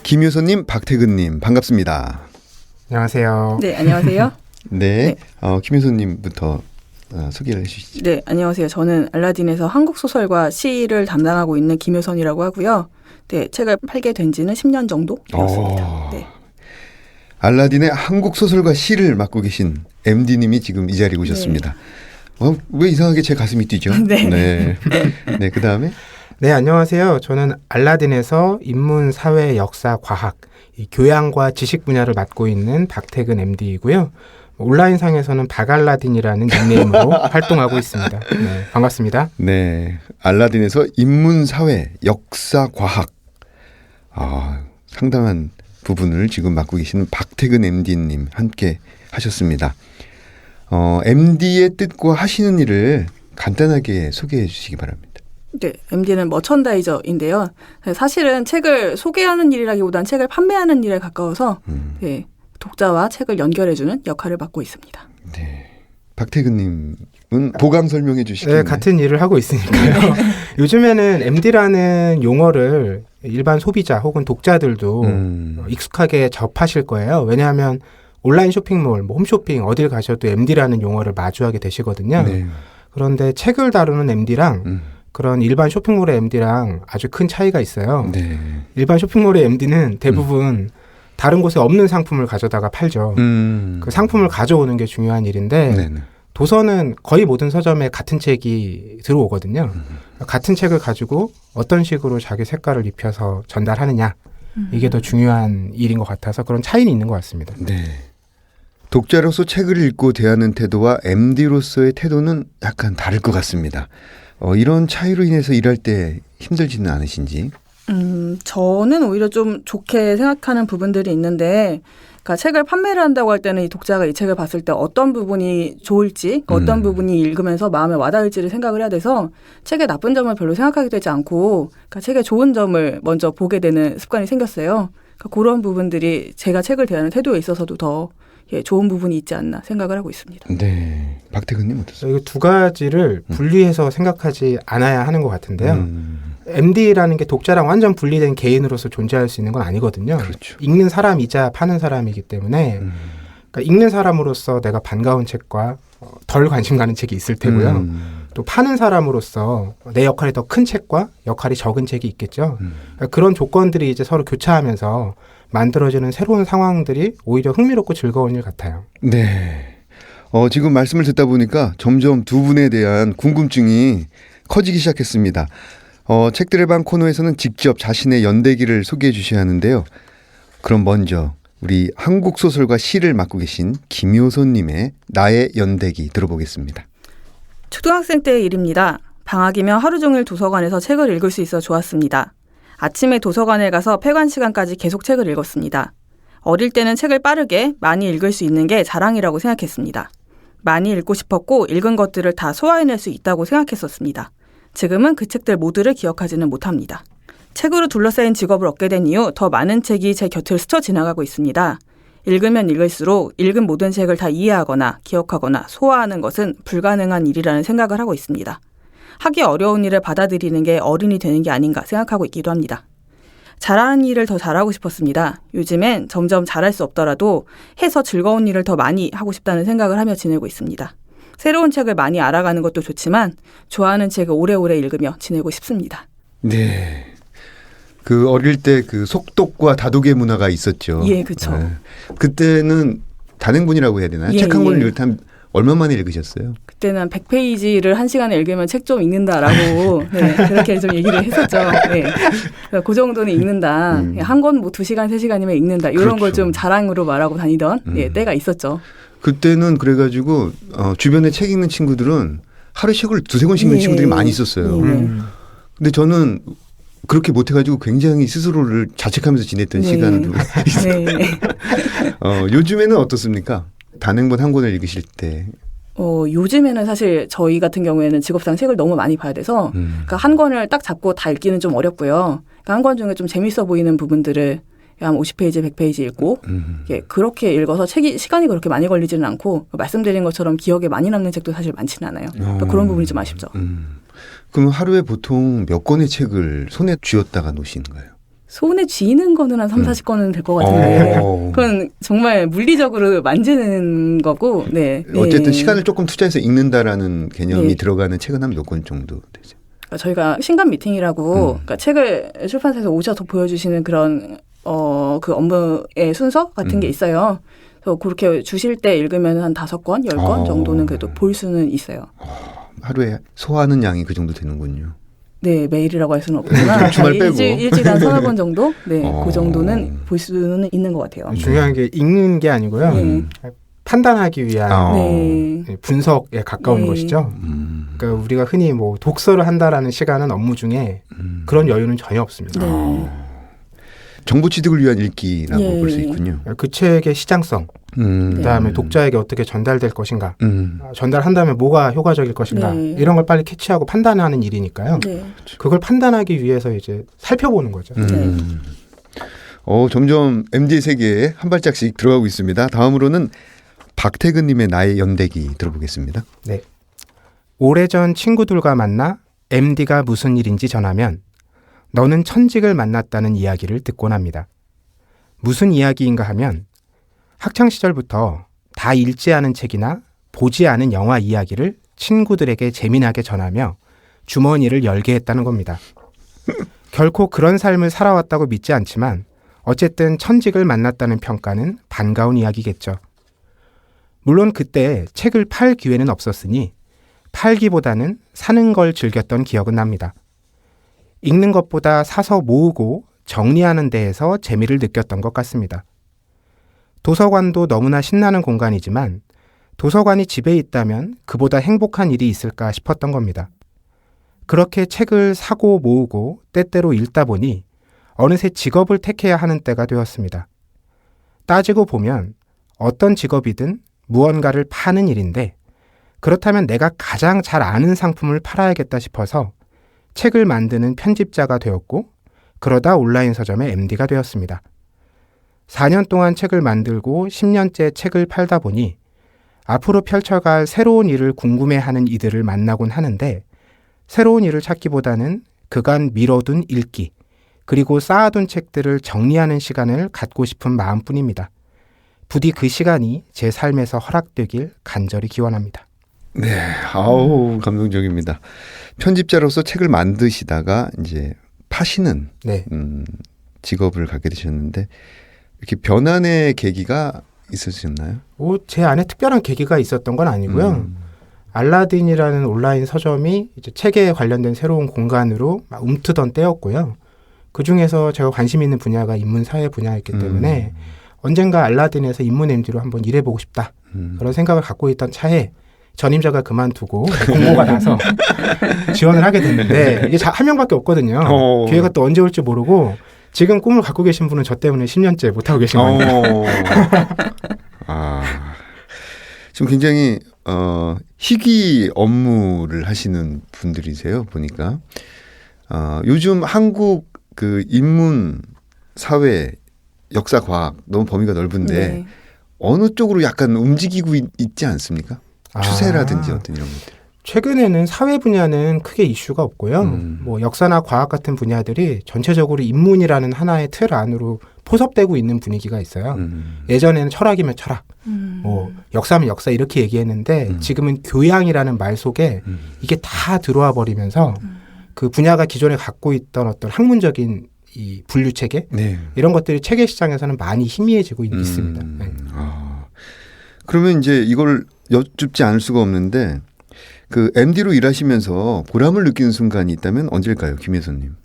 [SPEAKER 1] 김효선님, 박태근님 반갑습니다.
[SPEAKER 4] 안녕하세요.
[SPEAKER 5] 네, 안녕하세요.
[SPEAKER 1] 네, 김효선님부터 소개를 해주시죠.
[SPEAKER 5] 네, 안녕하세요. 저는 알라딘에서 한국 소설과 시를 담당하고 있는 김효선이라고 하고요. 네, 책을 팔게 된 지는 10년 정도 되었습니다. 네.
[SPEAKER 1] 알라딘의 한국 소설과 시를 맡고 계신 MD님이 지금 이 자리에 오셨습니다. 네. 왜 이상하게 제 가슴이 뛰죠?
[SPEAKER 5] 네.
[SPEAKER 1] 네. 네, 그 다음에?
[SPEAKER 4] 네, 안녕하세요. 저는 알라딘에서 인문, 사회, 역사, 과학, 이 교양과 지식 분야를 맡고 있는 박태근 MD이고요. 온라인상에서는 박알라딘이라는 닉네임으로 활동하고 있습니다. 네, 반갑습니다.
[SPEAKER 1] 네, 알라딘에서 인문, 사회, 역사, 과학 상당한 부분을 지금 맡고 계시는 박태근 MD님 함께 하셨습니다. MD의 뜻과 하시는 일을 간단하게 소개해 주시기 바랍니다.
[SPEAKER 5] 네, MD는 머천다이저인데요. 사실은 책을 소개하는 일이라기보다는 책을 판매하는 일에 가까워서 네, 독자와 책을 연결해주는 역할을 맡고 있습니다.
[SPEAKER 1] 네, 박태근님은 보강 설명해 주시겠나요?
[SPEAKER 4] 네, 같은 일을 하고 있으니까요. 요즘에는 MD라는 용어를 일반 소비자 혹은 독자들도 익숙하게 접하실 거예요. 왜냐하면 온라인 쇼핑몰, 홈쇼핑 어딜 가셔도 MD라는 용어를 마주하게 되시거든요.
[SPEAKER 1] 네.
[SPEAKER 4] 그런데 책을 다루는 MD랑 그런 일반 쇼핑몰의 MD랑 아주 큰 차이가 있어요.
[SPEAKER 1] 네.
[SPEAKER 4] 일반 쇼핑몰의 MD는 대부분 다른 곳에 없는 상품을 가져다가 팔죠. 그 상품을 가져오는 게 중요한 일인데
[SPEAKER 1] 네네.
[SPEAKER 4] 도서는 거의 모든 서점에 같은 책이 들어오거든요. 같은 책을 가지고 어떤 식으로 자기 색깔을 입혀서 전달하느냐 이게 더 중요한 일인 것 같아서 그런 차이는 있는 것 같습니다.
[SPEAKER 1] 네. 독자로서 책을 읽고 대하는 태도와 MD로서의 태도는 약간 다를 것 같습니다. 이런 차이로 인해서 일할 때 힘들지는 않으신지?
[SPEAKER 5] 저는 오히려 좀 좋게 생각하는 부분들이 있는데, 그러니까 책을 판매를 한다고 할 때는 이 독자가 이 책을 봤을 때 어떤 부분이 좋을지, 어떤 부분이 읽으면서 마음에 와닿을지를 생각을 해야 돼서 책의 나쁜 점을 별로 생각하게 되지 않고, 그러니까 책의 좋은 점을 먼저 보게 되는 습관이 생겼어요. 그러니까 그런 부분들이 제가 책을 대하는 태도에 있어서도 더 좋은 부분이 있지 않나 생각을 하고 있습니다.
[SPEAKER 1] 네, 박태근님 어떠세요?
[SPEAKER 4] 이 두 가지를 분리해서 생각하지 않아야 하는 것 같은데요. MD라는 게 독자랑 완전 분리된 개인으로서 존재할 수 있는 건 아니거든요.
[SPEAKER 1] 그렇죠.
[SPEAKER 4] 읽는 사람이자 파는 사람이기 때문에 그러니까 읽는 사람으로서 내가 반가운 책과 덜 관심 가는 책이 있을 테고요. 또 파는 사람으로서 내 역할이 더 큰 책과 역할이 적은 책이 있겠죠. 그러니까 그런 조건들이 이제 서로 교차하면서 만들어지는 새로운 상황들이 오히려 흥미롭고 즐거운 일 같아요.
[SPEAKER 1] 네. 지금 말씀을 듣다 보니까 점점 두 분에 대한 궁금증이 커지기 시작했습니다. 책들의 방 코너에서는 직접 자신의 연대기를 소개해 주셔야 하는데요. 그럼 먼저 우리 한국 소설과 시를 맡고 계신 김효선님의 나의 연대기 들어보겠습니다.
[SPEAKER 5] 초등학생 때의 일입니다. 방학이면 하루 종일 도서관에서 책을 읽을 수 있어 좋았습니다. 아침에 도서관에 가서 폐관 시간까지 계속 책을 읽었습니다. 어릴 때는 책을 빠르게 많이 읽을 수 있는 게 자랑이라고 생각했습니다. 많이 읽고 싶었고 읽은 것들을 다 소화해낼 수 있다고 생각했었습니다. 지금은 그 책들 모두를 기억하지는 못합니다. 책으로 둘러싸인 직업을 얻게 된 이후 더 많은 책이 제 곁을 스쳐 지나가고 있습니다. 읽으면 읽을수록 읽은 모든 책을 다 이해하거나 기억하거나 소화하는 것은 불가능한 일이라는 생각을 하고 있습니다. 하기 어려운 일을 받아들이는 게 어른이 되는 게 아닌가 생각하고 있기도 합니다. 잘하는 일을 더 잘하고 싶었습니다. 요즘엔 점점 잘할 수 없더라도 해서 즐거운 일을 더 많이 하고 싶다는 생각을 하며 지내고 있습니다. 새로운 책을 많이 알아가는 것도 좋지만 좋아하는 책을 오래오래 읽으며 지내고 싶습니다.
[SPEAKER 1] 네. 그 어릴 때 그 속독과 다독의 문화가 있었죠.
[SPEAKER 5] 예, 그렇죠.
[SPEAKER 1] 네. 그때는 단행본이라고 해야 되나요?
[SPEAKER 5] 예,
[SPEAKER 1] 책 한 권을
[SPEAKER 5] 예.
[SPEAKER 1] 읽을 때 얼마 만에 읽으셨어요?
[SPEAKER 5] 그때는 한 100페이지를 1시간에 읽으면 책 좀 읽는다라고 네, 그렇게 좀 얘기를 했었죠. 네. 그래서 그 정도는 읽는다. 한 권 뭐 2시간, 3시간이면 읽는다. 이런 걸
[SPEAKER 1] 그렇죠.
[SPEAKER 5] 좀 자랑으로 말하고 다니던 예, 때가 있었죠.
[SPEAKER 1] 그때는 그래가지고 주변에 책 읽는 친구들은 하루에 책을 2-3권씩 읽는
[SPEAKER 5] 예.
[SPEAKER 1] 친구들이 많이 있었어요. 근데 저는 그렇게 못해가지고 굉장히 스스로를 자책하면서 지냈던
[SPEAKER 5] 네.
[SPEAKER 1] 시간도
[SPEAKER 5] 네.
[SPEAKER 1] 요즘에는 어떻습니까? 단행본 한 권을 읽으실 때.
[SPEAKER 5] 요즘에는 사실 저희 같은 경우에는 직업상 책을 너무 많이 봐야 돼서 그러니까 한 권을 딱 잡고 다 읽기는 좀 어렵고요. 그러니까 한 권 중에 좀 재밌어 보이는 부분들을 한 50페이지, 100페이지 읽고 그렇게 읽어서 시간이 그렇게 많이 걸리지는 않고 말씀드린 것처럼 기억에 많이 남는 책도 사실 많지는 않아요. 그러니까 그런 부분이 좀 아쉽죠.
[SPEAKER 1] 그럼 하루에 보통 몇 권의 책을 손에 쥐었다가 놓으시는 거예요?
[SPEAKER 5] 손에 쥐는 거는 한 30-40권은 될 것 같은데 그건 정말 물리적으로 만지는 거고 네.
[SPEAKER 1] 어쨌든
[SPEAKER 5] 네.
[SPEAKER 1] 시간을 조금 투자해서 읽는다라는 개념이
[SPEAKER 5] 네.
[SPEAKER 1] 들어가는 책은 한 몇 권 정도 되죠?
[SPEAKER 5] 그러니까 저희가 신간 미팅이라고 그러니까 책을 출판사에서 오셔서 보여주시는 그런 그 업무의 순서 같은 게 있어요. 그래서 그렇게 주실 때 읽으면 한 5권, 10권 정도는 그래도 볼 수는 있어요.
[SPEAKER 1] 하루에 소화하는 양이 그 정도 되는군요.
[SPEAKER 5] 네, 매일이라고 할 수는 없지만
[SPEAKER 1] 주말 빼고.
[SPEAKER 5] 일주일에 한 3-4번 정도? 네, 그 정도는 볼 수는 있는 것 같아요.
[SPEAKER 4] 중요한 게 읽는 게 아니고요. 판단하기 위한
[SPEAKER 5] 네.
[SPEAKER 4] 분석에 가까운
[SPEAKER 5] 네.
[SPEAKER 4] 것이죠. 그러니까 우리가 흔히 뭐 독서를 한다라는 시간은 업무 중에 그런 여유는 전혀 없습니다.
[SPEAKER 5] 네.
[SPEAKER 1] 정보 취득을 위한 읽기라고
[SPEAKER 5] 예.
[SPEAKER 1] 볼 수 있군요.
[SPEAKER 4] 그 책의 시장성, 그다음에 독자에게 어떻게 전달될 것인가, 전달한다면 뭐가 효과적일 것인가
[SPEAKER 5] 네.
[SPEAKER 4] 이런 걸 빨리 캐치하고 판단하는 일이니까요.
[SPEAKER 5] 네.
[SPEAKER 4] 그걸 판단하기 위해서 이제 살펴보는 거죠.
[SPEAKER 1] 점점 MD의 세계에 한 발짝씩 들어가고 있습니다. 다음으로는 박태근님의 나의 연대기 들어보겠습니다.
[SPEAKER 4] 네. 오래전 친구들과 만나 MD가 무슨 일인지 전하면 너는 천직을 만났다는 이야기를 듣곤 합니다. 무슨 이야기인가 하면 학창시절부터 다 읽지 않은 책이나 보지 않은 영화 이야기를 친구들에게 재미나게 전하며 주머니를 열게 했다는 겁니다. 결코 그런 삶을 살아왔다고 믿지 않지만 어쨌든 천직을 만났다는 평가는 반가운 이야기겠죠. 물론 그때 책을 팔 기회는 없었으니 팔기보다는 사는 걸 즐겼던 기억은 납니다. 읽는 것보다 사서 모으고 정리하는 데에서 재미를 느꼈던 것 같습니다. 도서관도 너무나 신나는 공간이지만 도서관이 집에 있다면 그보다 행복한 일이 있을까 싶었던 겁니다. 그렇게 책을 사고 모으고 때때로 읽다 보니 어느새 직업을 택해야 하는 때가 되었습니다. 따지고 보면 어떤 직업이든 무언가를 파는 일인데 그렇다면 내가 가장 잘 아는 상품을 팔아야겠다 싶어서 책을 만드는 편집자가 되었고 그러다 온라인 서점의 MD가 되었습니다. 4년 동안 책을 만들고 10년째 책을 팔다 보니 앞으로 펼쳐갈 새로운 일을 궁금해하는 이들을 만나곤 하는데 새로운 일을 찾기보다는 그간 미뤄둔 읽기 그리고 쌓아둔 책들을 정리하는 시간을 갖고 싶은 마음뿐입니다. 부디 그 시간이 제 삶에서 허락되길 간절히 기원합니다.
[SPEAKER 1] 네, 감동적입니다. 편집자로서 책을 만드시다가 이제 파시는
[SPEAKER 4] 네.
[SPEAKER 1] 직업을 갖게 되셨는데 이렇게 변환의 계기가 있으셨나요?
[SPEAKER 4] 제 안에 특별한 계기가 있었던 건 아니고요. 알라딘이라는 온라인 서점이 이제 책에 관련된 새로운 공간으로 막 움트던 때였고요. 그 중에서 제가 관심 있는 분야가 인문사회 분야였기 때문에 언젠가 알라딘에서 인문 MD로 한번 일해보고 싶다. 그런 생각을 갖고 있던 차에 전임자가 그만두고 공고가 나서 지원을 하게 됐는데 이게 한 명밖에 없거든요. 기회가 또 언제 올지 모르고 지금 꿈을 갖고 계신 분은 저 때문에 10년째 못하고 계신 겁니다.
[SPEAKER 1] 지금 굉장히 희귀 업무를 하시는 분들이세요. 보니까 요즘 한국 그 인문, 사회, 역사, 과학 너무 범위가 넓은데
[SPEAKER 5] 네.
[SPEAKER 1] 어느 쪽으로 약간 움직이고 있지 않습니까? 추세라든지 어떤 이런 것들.
[SPEAKER 4] 최근에는 사회 분야는 크게 이슈가 없고요. 뭐 역사나 과학 같은 분야들이 전체적으로 인문이라는 하나의 틀 안으로 포섭되고 있는 분위기가 있어요. 예전에는 철학이면 철학, 뭐 역사면 역사 이렇게 얘기했는데 지금은 교양이라는 말 속에 이게 다 들어와 버리면서 그 분야가 기존에 갖고 있던 어떤 학문적인 이 분류 체계
[SPEAKER 1] 네.
[SPEAKER 4] 이런 것들이 체계 시장에서는 많이 희미해지고 있습니다. 네.
[SPEAKER 1] 그러면 이제 이걸 여쭙지 않을 수가 없는데 그 MD로 일하시면서 보람을 느끼는 순간이 있다면 언제일까요, 김혜선님?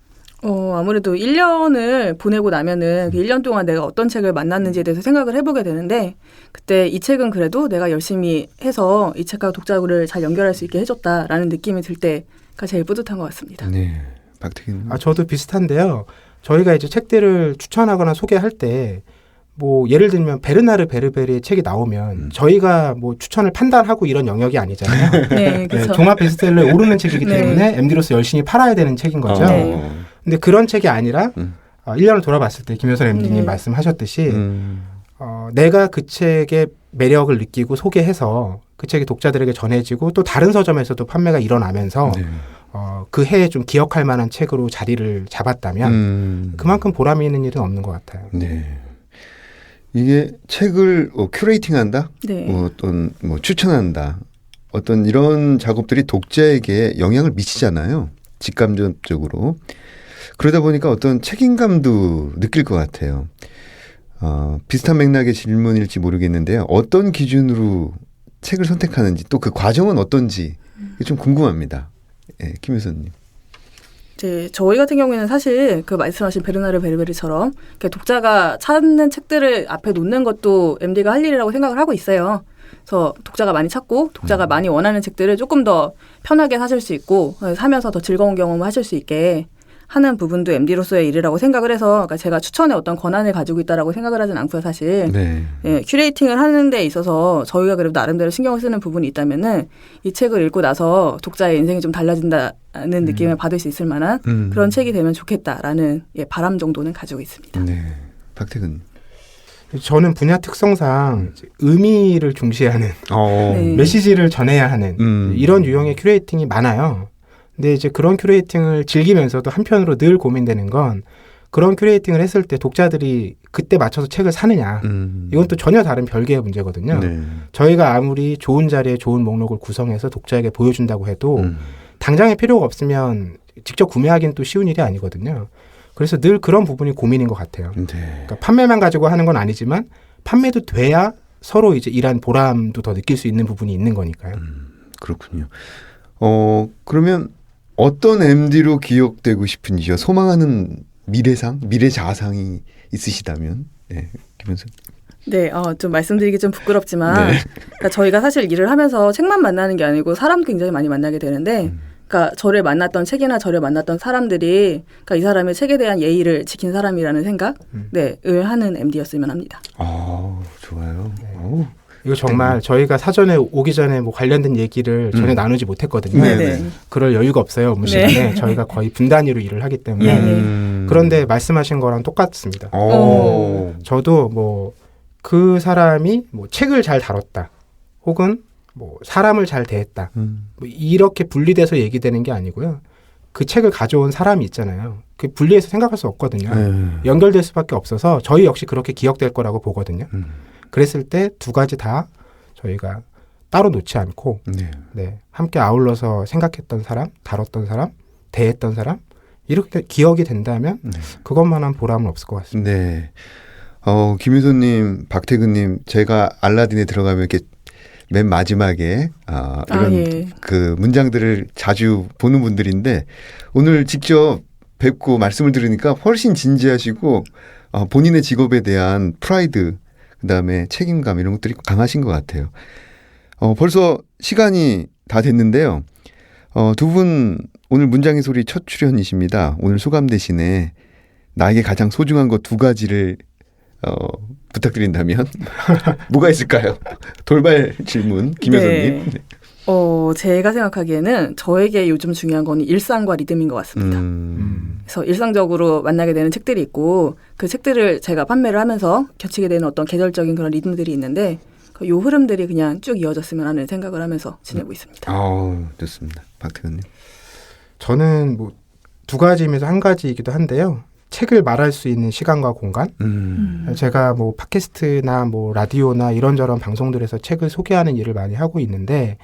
[SPEAKER 5] 아무래도 1년을 보내고 나면은 그 1년 동안 내가 어떤 책을 만났는지에 대해서 생각을 해보게 되는데 그때 이 책은 그래도 내가 열심히 해서 이 책과 독자를 잘 연결할 수 있게 해줬다라는 느낌이 들 때가 제일 뿌듯한 것 같습니다.
[SPEAKER 1] 네, 박태균.
[SPEAKER 4] 저도 비슷한데요. 저희가 이제 책들을 추천하거나 소개할 때 뭐 예를 들면 베르나르 베르베르의 책이 나오면 저희가 뭐 추천을 판단하고 이런 영역이 아니잖아요.
[SPEAKER 5] 네, 그렇죠.
[SPEAKER 4] 종합 베스트셀러에 오르는 책이기
[SPEAKER 5] 네.
[SPEAKER 4] 때문에 MD로서 열심히 팔아야 되는 책인 거죠.
[SPEAKER 5] 네.
[SPEAKER 4] 근데 그런 책이 아니라 1년을 돌아봤을 때 김효선 MD님
[SPEAKER 5] 네.
[SPEAKER 4] 말씀하셨듯이 내가 그 책의 매력을 느끼고 소개해서 그 책이 독자들에게 전해지고 또 다른 서점에서도 판매가 일어나면서
[SPEAKER 1] 네.
[SPEAKER 4] 그 해에 좀 기억할 만한 책으로 자리를 잡았다면 그만큼 보람이 있는 일은 없는 것 같아요.
[SPEAKER 1] 네. 이게 책을 큐레이팅한다,
[SPEAKER 5] 네.
[SPEAKER 1] 어떤 뭐 추천한다, 어떤 이런 작업들이 독자에게 영향을 미치잖아요. 직감적으로. 그러다 보니까 어떤 책임감도 느낄 것 같아요. 비슷한 맥락의 질문일지 모르겠는데요. 어떤 기준으로 책을 선택하는지 또 그 과정은 어떤지 좀 궁금합니다. 네, 김효선님.
[SPEAKER 5] 저희 같은 경우에는 사실 그 말씀하신 베르나르 베르베르처럼 독자가 찾는 책들을 앞에 놓는 것도 MD가 할 일이라고 생각을 하고 있어요. 그래서 독자가 많이 찾고 독자가 많이 원하는 책들을 조금 더 편하게 사실 수 있고 사면서 더 즐거운 경험을 하실 수 있게 하는 부분도 MD로서의 일이라고 생각을 해서 그러니까 제가 추천에 어떤 권한을 가지고 있다라고 생각을 하진 않고요, 사실.
[SPEAKER 1] 네.
[SPEAKER 5] 예, 큐레이팅을 하는 데 있어서 저희가 그래도 나름대로 신경을 쓰는 부분이 있다면은 이 책을 읽고 나서 독자의 인생이 좀 달라진다는 느낌을 받을 수 있을 만한 그런 책이 되면 좋겠다라는 바람 정도는 가지고 있습니다.
[SPEAKER 1] 네. 박태근.
[SPEAKER 4] 저는 분야 특성상 의미를 중시하는
[SPEAKER 5] 네.
[SPEAKER 4] 메시지를 전해야 하는 이런 유형의 큐레이팅이 많아요. 근데 이제 그런 큐레이팅을 즐기면서도 한편으로 늘 고민되는 건 그런 큐레이팅을 했을 때 독자들이 그때 맞춰서 책을 사느냐. 이건 또 전혀 다른 별개의 문제거든요.
[SPEAKER 1] 네.
[SPEAKER 4] 저희가 아무리 좋은 자리에 좋은 목록을 구성해서 독자에게 보여준다고 해도 당장에 필요가 없으면 직접 구매하기는 또 쉬운 일이 아니거든요. 그래서 늘 그런 부분이 고민인 것 같아요.
[SPEAKER 1] 네.
[SPEAKER 4] 그러니까 판매만 가지고 하는 건 아니지만 판매도 돼야 서로 이제 일한 보람도 더 느낄 수 있는 부분이 있는 거니까요.
[SPEAKER 1] 그렇군요. 그러면 어떤 MD로 기억되고 싶은지요? 소망하는 미래상, 미래 자상이 있으시다면, 네, 김현선.
[SPEAKER 5] 네, 좀 말씀드리기 좀 부끄럽지만,
[SPEAKER 1] 네.
[SPEAKER 5] 그러니까 저희가 사실 일을 하면서 책만 만나는 게 아니고 사람도 굉장히 많이 만나게 되는데, 그러니까 저를 만났던 책이나 저를 만났던 사람들이, 그러니까 이 사람의 책에 대한 예의를 지킨 사람이라는 생각, 을 하는 MD였으면 합니다.
[SPEAKER 1] 좋아요.
[SPEAKER 4] 네. 이거 정말 저희가 사전에 오기 전에 뭐 관련된 얘기를 전혀 나누지 못했거든요.
[SPEAKER 5] 네.
[SPEAKER 4] 그럴 여유가 없어요. 업무 시간에. 저희가 거의 분단위로 일을 하기 때문에. 그런데 말씀하신 거랑 똑같습니다. 저도 뭐 그 사람이 뭐 책을 잘 다뤘다. 혹은 뭐 사람을 잘 대했다. 뭐 이렇게 분리돼서 얘기되는 게 아니고요. 그 책을 가져온 사람이 있잖아요. 그 분리해서 생각할 수 없거든요. 연결될 수밖에 없어서 저희 역시 그렇게 기억될 거라고 보거든요. 그랬을 때 두 가지 다 저희가 따로 놓지 않고 네, 함께 아울러서 생각했던 사람, 다뤘던 사람, 대했던 사람 이렇게 기억이 된다면 그것만한 보람은 없을 것 같습니다.
[SPEAKER 1] 네. 김효선님, 박태근님, 제가 알라딘에 들어가면 이렇게 맨 마지막에 이런 그 문장들을 자주 보는 분들인데 오늘 직접 뵙고 말씀을 들으니까 훨씬 진지하시고 본인의 직업에 대한 프라이드 그다음에 책임감 이런 것들이 강하신 것 같아요. 벌써 시간이 다 됐는데요. 두 분 오늘 문장의 소리 첫 출연이십니다. 오늘 소감 대신에 나에게 가장 소중한 것 두 가지를 부탁드린다면 뭐가 있을까요? 돌발 질문 김효선님.
[SPEAKER 5] 네. 제가 생각하기에는 저에게 요즘 중요한 건 일상과 리듬인 것 같습니다. 그래서 일상적으로 만나게 되는 책들이 있고 그 책들을 제가 판매를 하면서 겹치게 되는 어떤 계절적인 그런 리듬들이 있는데 이 흐름들이 그냥 쭉 이어졌으면 하는 생각을 하면서 지내고 있습니다.
[SPEAKER 1] 좋습니다. 박태근님.
[SPEAKER 4] 저는 뭐 두 가지이면서 한 가지이기도 한데요. 책을 말할 수 있는 시간과 공간. 제가 뭐 팟캐스트나 뭐 라디오나 이런저런 방송들에서 책을 소개하는 일을 많이 하고 있는데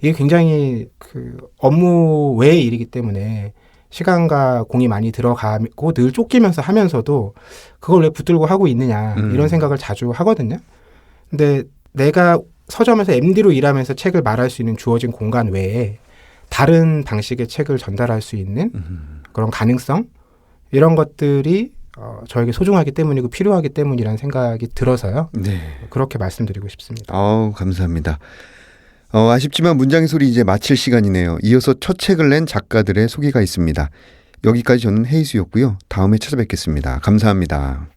[SPEAKER 4] 이게 굉장히 그 업무 외의 일이기 때문에 시간과 공이 많이 들어가고 늘 쫓기면서 하면서도 그걸 왜 붙들고 하고 있느냐 이런 생각을 자주 하거든요. 근데 내가 서점에서 MD로 일하면서 책을 말할 수 있는 주어진 공간 외에 다른 방식의 책을 전달할 수 있는 그런 가능성 이런 것들이 저에게 소중하기 때문이고 필요하기 때문이라는 생각이 들어서요.
[SPEAKER 1] 네.
[SPEAKER 4] 그렇게 말씀드리고 싶습니다.
[SPEAKER 1] 감사합니다. 아쉽지만 문장의 소리 이제 마칠 시간이네요. 이어서 첫 책을 낸 작가들의 소개가 있습니다. 여기까지 저는 헤이수였고요. 다음에 찾아뵙겠습니다. 감사합니다.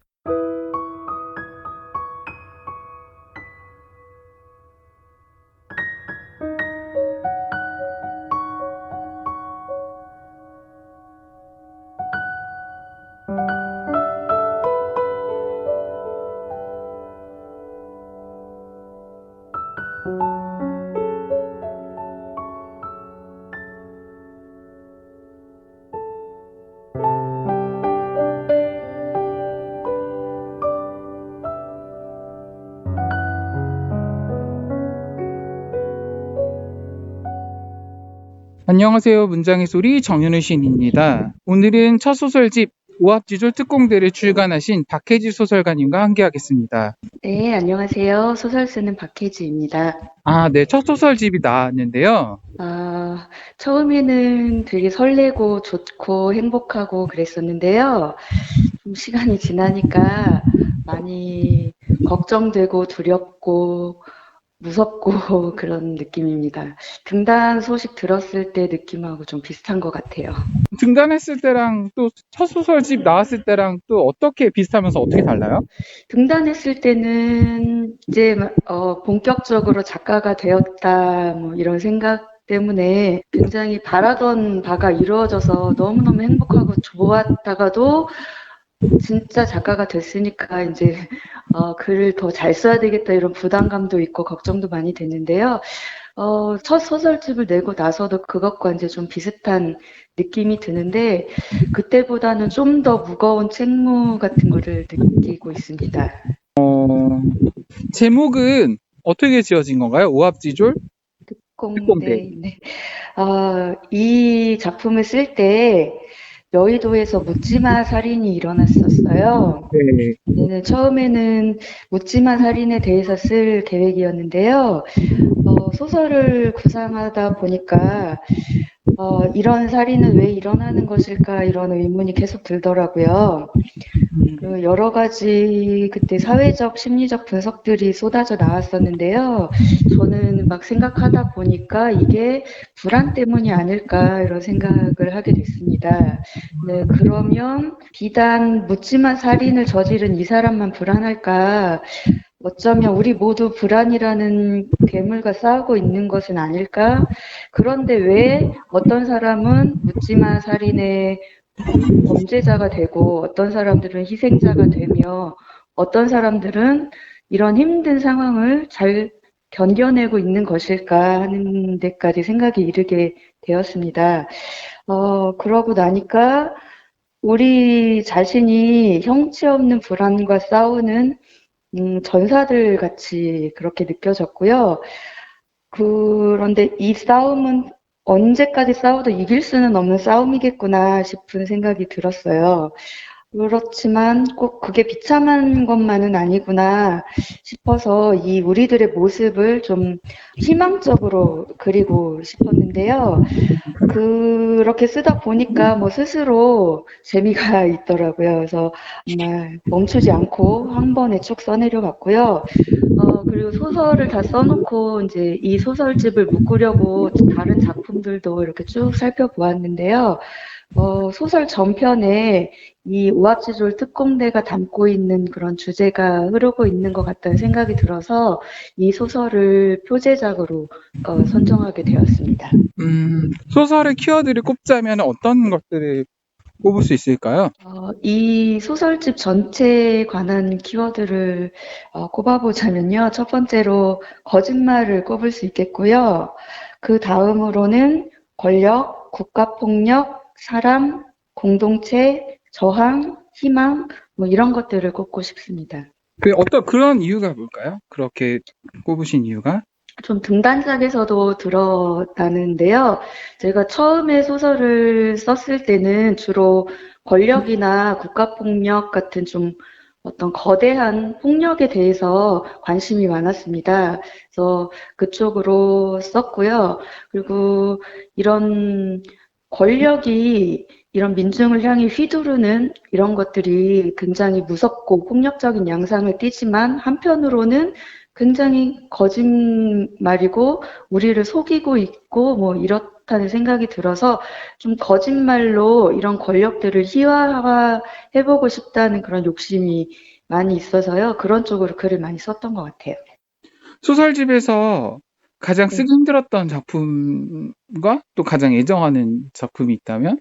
[SPEAKER 6] 안녕하세요. 문장의 소리 정현우 시인입니다. 오늘은 첫 소설집 오합지졸 특공대를 출간하신 박혜지 소설가님과 함께하겠습니다.
[SPEAKER 7] 네, 안녕하세요. 소설 쓰는 박혜지입니다.
[SPEAKER 6] 네. 첫 소설집이 나왔는데요.
[SPEAKER 7] 처음에는 되게 설레고 좋고 행복하고 그랬었는데요. 좀 시간이 지나니까 많이 걱정되고 두렵고 무섭고 그런 느낌입니다. 등단 소식 들었을 때 느낌하고 좀 비슷한 것 같아요.
[SPEAKER 6] 등단했을 때랑 또 첫 소설집 나왔을 때랑 또 어떻게 비슷하면서 어떻게 달라요?
[SPEAKER 7] 등단했을 때는 이제 본격적으로 작가가 되었다 뭐 이런 생각 때문에 굉장히 바라던 바가 이루어져서 너무너무 행복하고 좋았다가도 진짜 작가가 됐으니까 이제 글을 더 잘 써야 되겠다 이런 부담감도 있고 걱정도 많이 됐는데요. 첫 소설집을 내고 나서도 그것과 이제 좀 비슷한 느낌이 드는데 그때보다는 좀 더 무거운 책무 같은 거를 느끼고 있습니다.
[SPEAKER 6] 제목은 어떻게 지어진 건가요? 오합지졸?
[SPEAKER 7] 특공대. 네. 이 작품을 쓸 때 여의도에서 묻지마 살인이 일어났었어요.
[SPEAKER 6] 네.
[SPEAKER 7] 처음에는 묻지마 살인에 대해서 쓸 계획이었는데요. 소설을 구상하다 보니까 이런 살인은 왜 일어나는 것일까 이런 의문이 계속 들더라고요. 여러 가지 그때 사회적 심리적 분석들이 쏟아져 나왔었는데요. 저는 막 생각하다 보니까 이게 불안 때문이 아닐까 이런 생각을 하게 됐습니다. 네, 그러면 비단 묻지마 살인을 저지른 이 사람만 불안할까? 어쩌면 우리 모두 불안이라는 괴물과 싸우고 있는 것은 아닐까? 그런데 왜 어떤 사람은 묻지마 살인의 범죄자가 되고 어떤 사람들은 희생자가 되며 어떤 사람들은 이런 힘든 상황을 잘 견뎌내고 있는 것일까 하는 데까지 생각이 이르게 되었습니다. 그러고 나니까 우리 자신이 형체 없는 불안과 싸우는 전사들 같이 그렇게 느껴졌고요. 그런데 이 싸움은 언제까지 싸워도 이길 수는 없는 싸움이겠구나 싶은 생각이 들었어요. 그렇지만 꼭 그게 비참한 것만은 아니구나 싶어서 이 우리들의 모습을 좀 희망적으로 그리고 싶었는데요. 그렇게 쓰다 보니까 뭐 스스로 재미가 있더라고요. 그래서 정말 멈추지 않고 한 번에 쭉 써내려 갔고요. 그리고 소설을 다 써놓고 이제 이 소설집을 묶으려고 다른 작품들도 이렇게 쭉 살펴보았는데요. 소설 전편에 이 오합지졸 특공대가 담고 있는 그런 주제가 흐르고 있는 것 같다는 생각이 들어서 이 소설을 표제작으로 선정하게 되었습니다.
[SPEAKER 6] 소설의 키워드를 꼽자면 어떤 것들을 꼽을 수 있을까요?
[SPEAKER 7] 이 소설집 전체에 관한 키워드를 꼽아보자면요. 첫 번째로 거짓말을 꼽을 수 있겠고요. 그 다음으로는 권력, 국가폭력, 사람, 공동체, 저항, 희망 뭐 이런 것들을 꼽고 싶습니다.
[SPEAKER 6] 그런 이유가 뭘까요? 그렇게 꼽으신 이유가?
[SPEAKER 7] 좀 등단작에서도 들었다는데요. 제가 처음에 소설을 썼을 때는 주로 권력이나 국가폭력 같은 좀 어떤 거대한 폭력에 대해서 관심이 많았습니다. 그래서 그쪽으로 썼고요. 그리고 이런 권력이 이런 민중을 향해 휘두르는 이런 것들이 굉장히 무섭고 폭력적인 양상을 띠지만 한편으로는 굉장히 거짓말이고 우리를 속이고 있고 뭐 이렇다는 생각이 들어서 좀 거짓말로 이런 권력들을 희화화해보고 싶다는 그런 욕심이 많이 있어서요. 그런 쪽으로 글을 많이 썼던 것 같아요.
[SPEAKER 6] 소설집에서 가장 쓰기 힘들었던 작품과 또 가장 애정하는 작품이 있다면?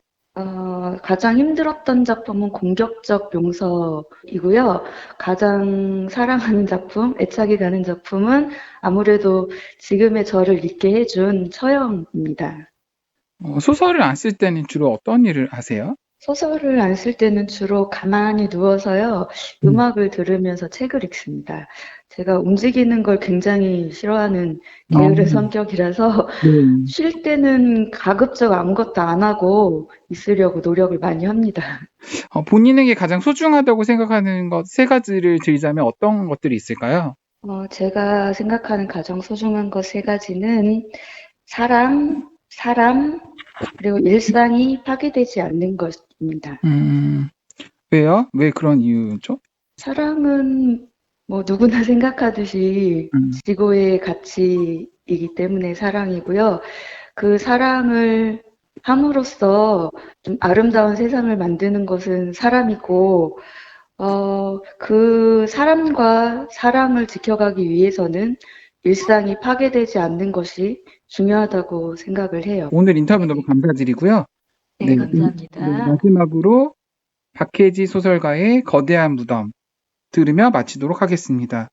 [SPEAKER 7] 가장 힘들었던 작품은 공격적 용서이고요. 가장 사랑하는 작품, 애착이 가는 작품은 아무래도 지금의 저를 잊게 해준 처형입니다.
[SPEAKER 6] 소설을 안 쓸 때는 주로 어떤 일을 하세요?
[SPEAKER 7] 소설을 안 쓸 때는 주로 가만히 누워서요, 음악을 들으면서 책을 읽습니다. 제가 움직이는 걸 굉장히 싫어하는 게으른 성격이라서 쉴 때는 가급적 아무것도 안 하고 있으려고 노력을 많이 합니다.
[SPEAKER 6] 본인에게 가장 소중하다고 생각하는 것 세 가지를 드리자면 어떤 것들이 있을까요?
[SPEAKER 7] 제가 생각하는 가장 소중한 것 세 가지는 사랑, 그리고 일상이 파괴되지 않는 것입니다.
[SPEAKER 6] 왜요? 왜 그런 이유죠?
[SPEAKER 7] 사랑은 뭐 누구나 생각하듯이 지고의 가치이기 때문에 사랑이고요. 그 사랑을 함으로써 좀 아름다운 세상을 만드는 것은 사람이고, 그 사람과 사랑을 지켜가기 위해서는 일상이 파괴되지 않는 것이 중요하다고 생각을 해요.
[SPEAKER 6] 오늘 인터뷰 너무 감사드리고요.
[SPEAKER 7] 네, 감사합니다.
[SPEAKER 6] 마지막으로 박혜지 소설가의 거대한 무덤 들으며 마치도록 하겠습니다.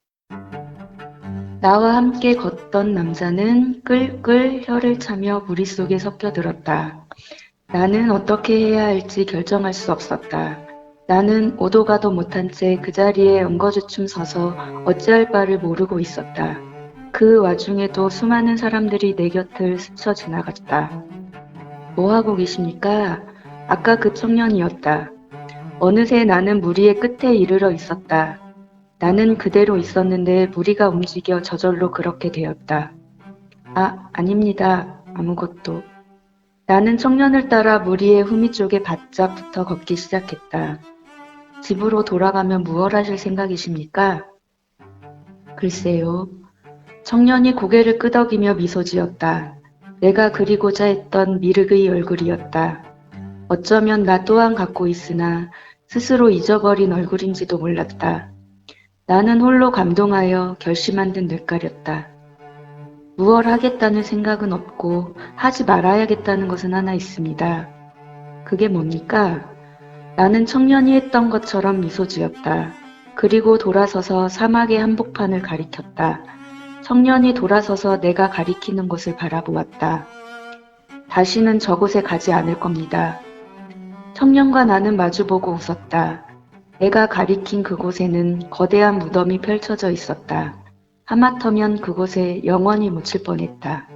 [SPEAKER 7] 나와 함께 걷던 남자는 끌끌 혀를 차며 무리 속에 섞여들었다. 나는 어떻게 해야 할지 결정할 수 없었다. 나는 오도 가도 못한 채 그 자리에 엉거주춤 서서 어찌할 바를 모르고 있었다. 그 와중에도 수많은 사람들이 내 곁을 스쳐 지나갔다. 뭐 하고 계십니까? 아까 그 청년이었다. 어느새 나는 무리의 끝에 이르러 있었다. 나는 그대로 있었는데 무리가 움직여 저절로 그렇게 되었다. 아닙니다. 아무것도. 나는 청년을 따라 무리의 후미 쪽에 바짝 붙어 걷기 시작했다. 집으로 돌아가면 무얼 하실 생각이십니까? 글쎄요. 청년이 고개를 끄덕이며 미소 지었다. 내가 그리고자 했던 미륵의 얼굴이었다. 어쩌면 나 또한 갖고 있으나 스스로 잊어버린 얼굴인지도 몰랐다. 나는 홀로 감동하여 결심한 듯 뇌까렸다. 무얼 하겠다는 생각은 없고 하지 말아야겠다는 것은 하나 있습니다. 그게 뭡니까? 나는 청년이 했던 것처럼 미소 지었다. 그리고 돌아서서 사막의 한복판을 가리켰다. 청년이 돌아서서 내가 가리키는 곳을 바라보았다. 다시는 저곳에 가지 않을 겁니다. 청년과 나는 마주보고 웃었다. 내가 가리킨 그곳에는 거대한 무덤이 펼쳐져 있었다. 하마터면 그곳에 영원히 묻힐 뻔했다.